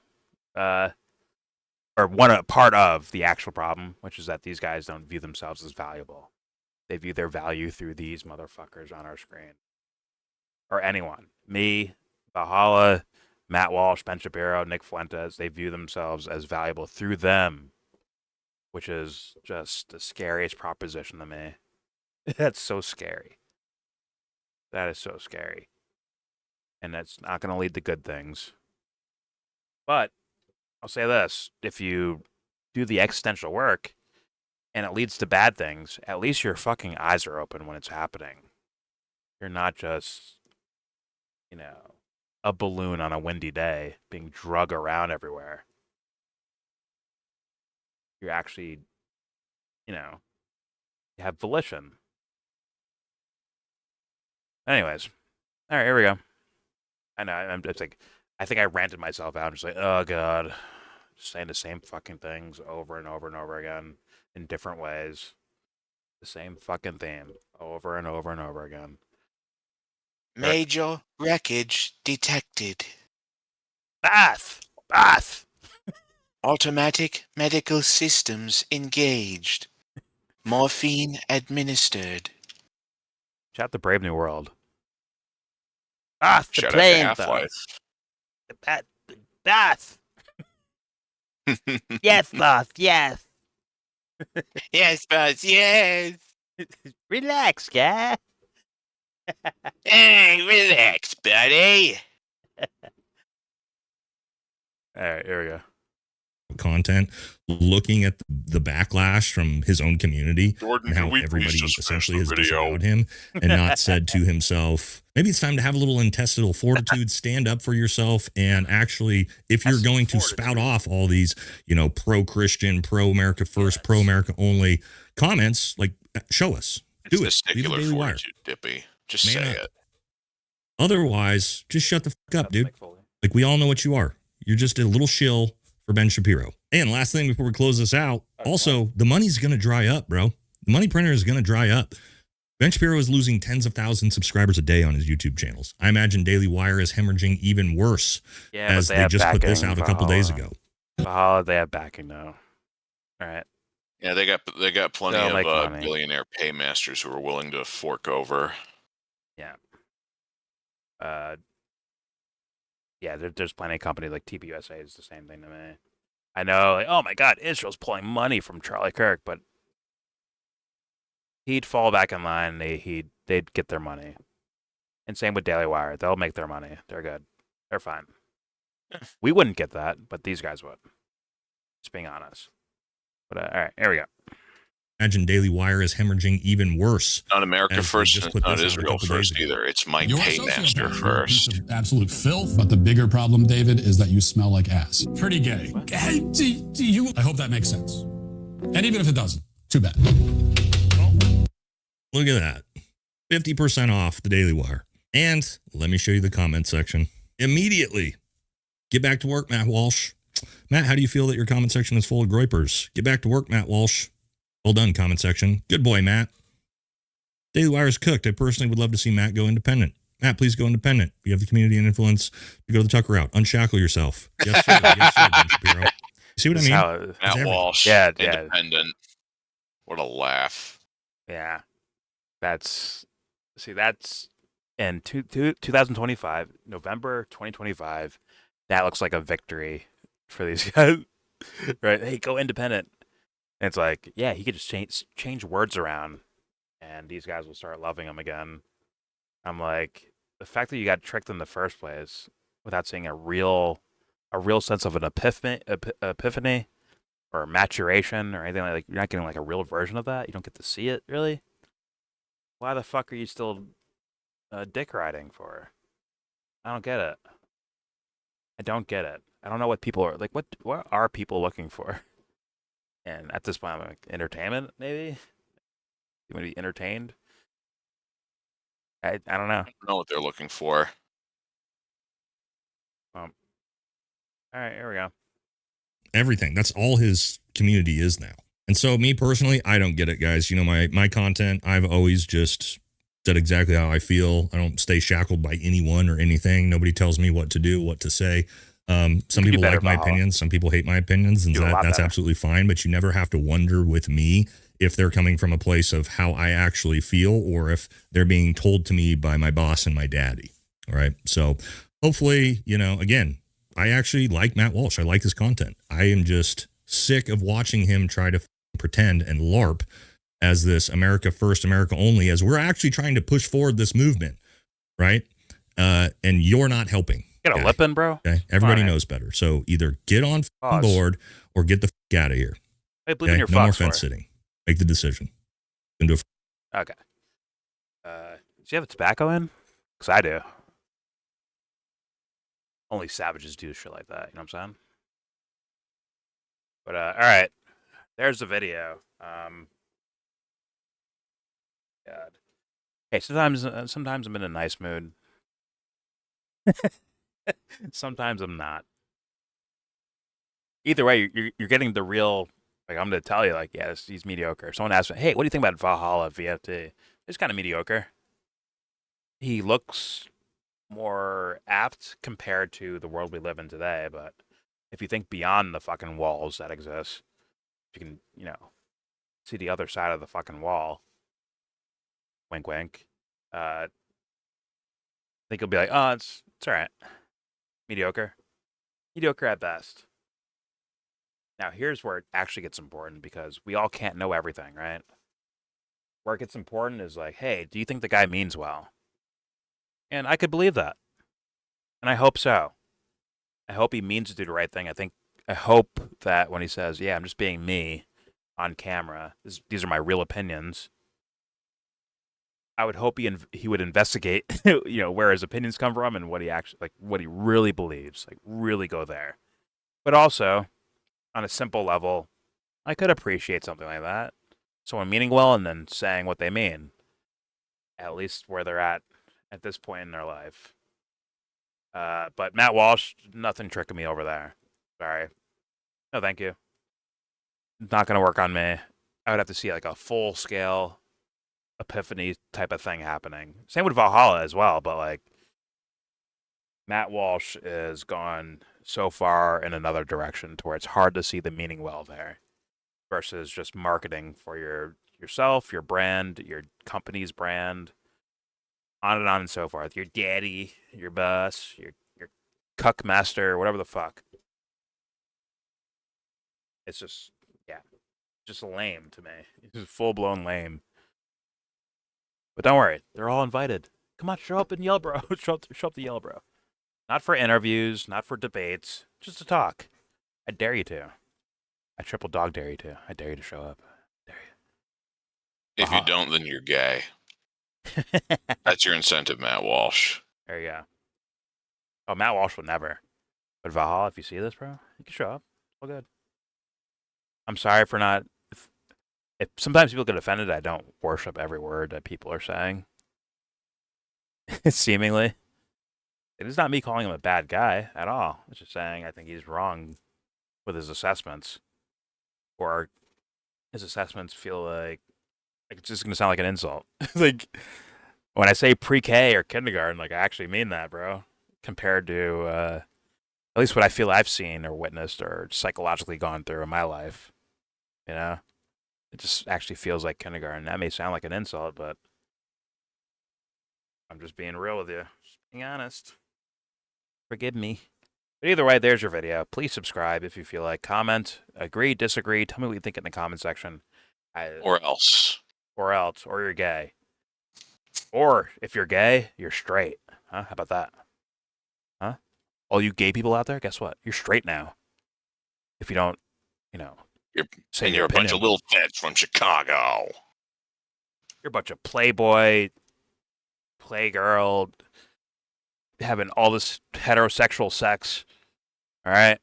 or part of the actual problem, which is that these guys don't view themselves as valuable. They view their value through these motherfuckers on our screen. Or anyone. Me, Valhalla, Matt Walsh, Ben Shapiro, Nick Fuentes, they view themselves as valuable through them, which is just the scariest proposition to me. That's so scary. That is so scary. And that's not going to lead to good things. But I'll say this. If you do the existential work and it leads to bad things, at least your fucking eyes are open when it's happening. You're not just, a balloon on a windy day being drug around everywhere. You're actually, you have volition. Anyways. All right, here we go. I know, I think I ranted myself out. I'm just like, oh, God. Just saying the same fucking things over and over and over again in different ways. The same fucking theme over and over and over again. Major wreckage detected. Bath! Automatic medical systems engaged. Morphine administered. Shout to Brave New World. Bath! The Shout out to plane, Half-Life. Bath! Yes, boss, yes. Yes, boss, yes. Relax, guy. Hey, relax, buddy. All right, here we go. Content, looking at the backlash from his own community, Jordan, and how can we everybody please dismiss essentially the has video? disavowed him and not said to himself, maybe it's time to have a little intestinal fortitude, stand up for yourself, and actually, if you're going to spout off all these, pro-Christian, pro-America first, pro-America only comments, like, show us. Do it. Leave the Testicular Daily Wire. fortitude, Dippy. Just Man say up. it. Otherwise, just shut the fuck up, dude. Like, we all know what you are. You're just a little shill for Ben Shapiro. And last thing before we close this out, also, the money's going to dry up, bro. The money printer is going to dry up. Ben Shapiro is losing tens of thousands of subscribers a day on his YouTube channels. I imagine Daily Wire is hemorrhaging even worse, as they just put this out a couple days ago. Valhalla, they have backing now. All right. Yeah, they got plenty They'll make of money. billionaire paymasters who are willing to fork over. Yeah. Yeah, there's plenty of companies like TPUSA is the same thing to me. I know, like, oh my God, Israel's pulling money from Charlie Kirk, but he'd fall back in line. They'd get their money. And same with Daily Wire. They'll make their money. They're good. They're fine. We wouldn't get that, but these guys would. Just being honest. But all right, here we go. Imagine Daily Wire is hemorrhaging even worse. Not America as they first, just and put not this out a Israel couple days first ago. either. It's my You're a paymaster sociopath. You're a piece first. of absolute filth, but the bigger problem, David, is that you smell like ass. Pretty gay. Hey, do you? I hope that makes sense. And even if it doesn't, too bad. Look at that. 50% off the Daily Wire. And let me show you the comment section immediately. Get back to work, Matt Walsh. Matt, how do you feel that your comment section is full of groypers? Get back to work, Matt Walsh. Well done, comment section. Good boy, Matt. Daily Wire is cooked. I personally would love to see Matt go independent. Matt, please go independent. You have the community and influence to go the Tucker route. Unshackle yourself. Yes, sir. Yes, sir, Ben Shapiro. You see what I mean? Matt Walsh, Yeah. independent. What a laugh. Yeah. That's in 2025, November 2025. That looks like a victory for these guys, right? Hey, go independent. And it's like, yeah, he could just change words around, and these guys will start loving him again. I'm like, the fact that you got tricked in the first place without seeing a real sense of an epiphany or maturation or anything like you're not getting like a real version of that. You don't get to see it really. Why the fuck are you still dick riding for? I don't get it. I don't get it. I don't know what people are like. What are people looking for? And at this point, I'm like, entertainment, maybe? You want to be entertained? I don't know. I don't know what they're looking for. All right, here we go. everything. That's all his community is now. And so me personally, I don't get it, guys. You know, my content, I've always just said exactly how I feel. I don't stay shackled by anyone or anything. Nobody tells me what to do, what to say. Some people like my opinions. Some people hate my opinions, and that's absolutely fine. But you never have to wonder with me if they're coming from a place of how I actually feel or if they're being told to me by my boss and my daddy. All right. So hopefully, you know, again, I actually like Matt Walsh. I like his content. I am just sick of watching him try to pretend and LARP as this America first, America only, as we're actually trying to push forward this movement. Right. And you're not helping. Get a lip in, bro. Okay. Everybody knows better. So either get on board or get the out of here. I believe in your no more fence sitting. Make the decision. Okay. Do you have a tobacco in? Because I do. Only savages do shit like that. You know what I'm saying? But all right, there's the video. God. Hey, sometimes I'm in a nice mood. Sometimes I'm not. Either way, you're getting the real. Like, I'm going to tell you, like, yeah, he's mediocre. If someone asks me, hey, what do you think about Valhalla VFT? It's kind of mediocre. He looks more apt compared to the world we live in today, but if you think beyond the fucking walls that exist, you can, you know, see the other side of the fucking wall. Wink, wink. I think you'll be like, oh, it's all right. Mediocre. Mediocre at best. Now, here's where it actually gets important because we all can't know everything, right? Where it gets important is like, hey, do you think the guy means well? And I could believe that. And I hope so. I hope he means to do the right thing. I hope that when he says, yeah, I'm just being me on camera, these are my real opinions, I would hope he would investigate, you know, where his opinions come from and what he actually, like, what he really believes, like, really go there. But also, on a simple level, I could appreciate something like that. Someone meaning well and then saying what they mean, at least where they're at this point in their life. But Matt Walsh, nothing tricking me over there. Sorry. No, thank you. Not going to work on me. I would have to see like a full-scale epiphany type of thing happening. Same with Valhalla as well, but like Matt Walsh is gone so far in another direction to where it's hard to see the meaning well there versus just marketing for yourself, your brand, your company's brand, on and so forth. Your daddy, your boss, your cuck master, whatever the fuck. It's just, yeah, just lame to me. It's just full-blown lame. But don't worry, they're all invited. Come on, show up and YellBro. show up to YellBro. Not for interviews, not for debates, just to talk. I dare you to. I triple dog dare you to. I dare you to show up. I dare you. If you don't, then you're gay. That's your incentive, Matt Walsh. There you go. Oh, Matt Walsh would never. But Valhalla, if you see this, bro, you can show up. It's all good. I'm sorry for not... If sometimes people get offended, I don't worship every word that people are saying. Seemingly. It is not me calling him a bad guy at all. It's just saying I think he's wrong with his assessments. Or his assessments feel like it's just going to sound like an insult. Like, when I say pre-K or kindergarten, like, I actually mean that, bro. Compared to, at least what I feel I've seen or witnessed or psychologically gone through in my life. You know? It just actually feels like kindergarten. That may sound like an insult, but I'm just being real with you. Just being honest. Forgive me. But either way, there's your video. Please subscribe if you feel like. Comment, agree, disagree. Tell me what you think in the comment section. Or else. Or else. Or you're gay. Or if you're gay, you're straight. Huh? How about that? Huh? All you gay people out there, guess what? You're straight now. If you don't, you know, you're a bunch of little feds from Chicago. You're a bunch of playboy, playgirl, having all this heterosexual sex. All right?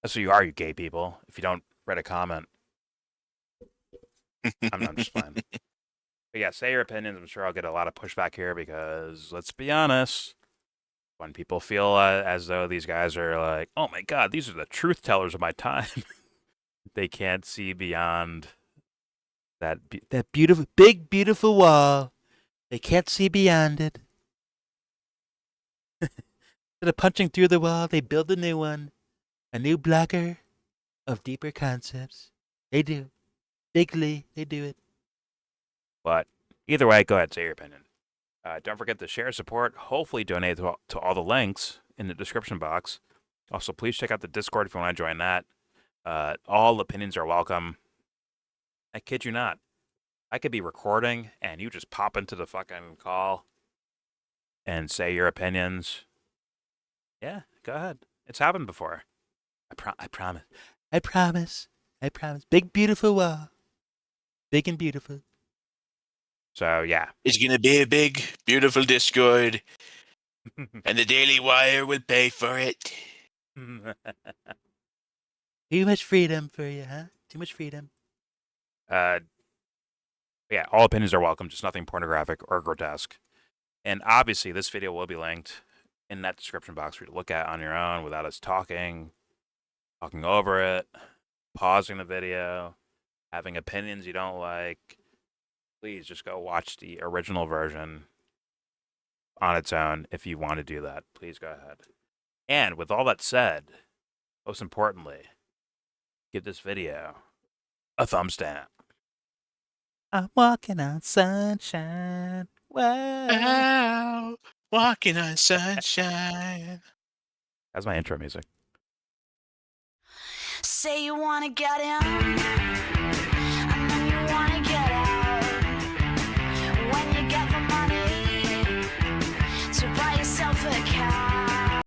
That's what you are, you gay people. If you don't read a comment. I'm just playing. But yeah, say your opinions. I'm sure I'll get a lot of pushback here because, let's be honest, when people feel as though these guys are like, oh my God, these are the truth tellers of my time. They can't see beyond that beautiful, big, beautiful wall. They can't see beyond it. Instead of punching through the wall, they build a new one. A new blocker of deeper concepts. They do. Bigly, they do it. But either way, go ahead, say your opinion. Don't forget to share, support, hopefully donate to all the links in the description box. Also, please check out the Discord if you want to join that. All opinions are welcome. I kid you not. I could be recording and you just pop into the fucking call and say your opinions. Yeah, go ahead. It's happened before. I promise. I promise. I promise. Big, beautiful wall. Big and beautiful. So, yeah. It's going to be a big, beautiful Discord. And the Daily Wire will pay for it. Too much freedom for you, huh? Too much freedom. Yeah, all opinions are welcome, just nothing pornographic or grotesque. And obviously, this video will be linked in that description box for you to look at on your own without us talking over it, pausing the video, having opinions you don't like. Please just go watch the original version on its own if you want to do that. Please go ahead. And with all that said, most importantly, give this video a thumbs down. I'm walking on sunshine. Wow. Walking on sunshine. That's my intro music. Say you wanna get in.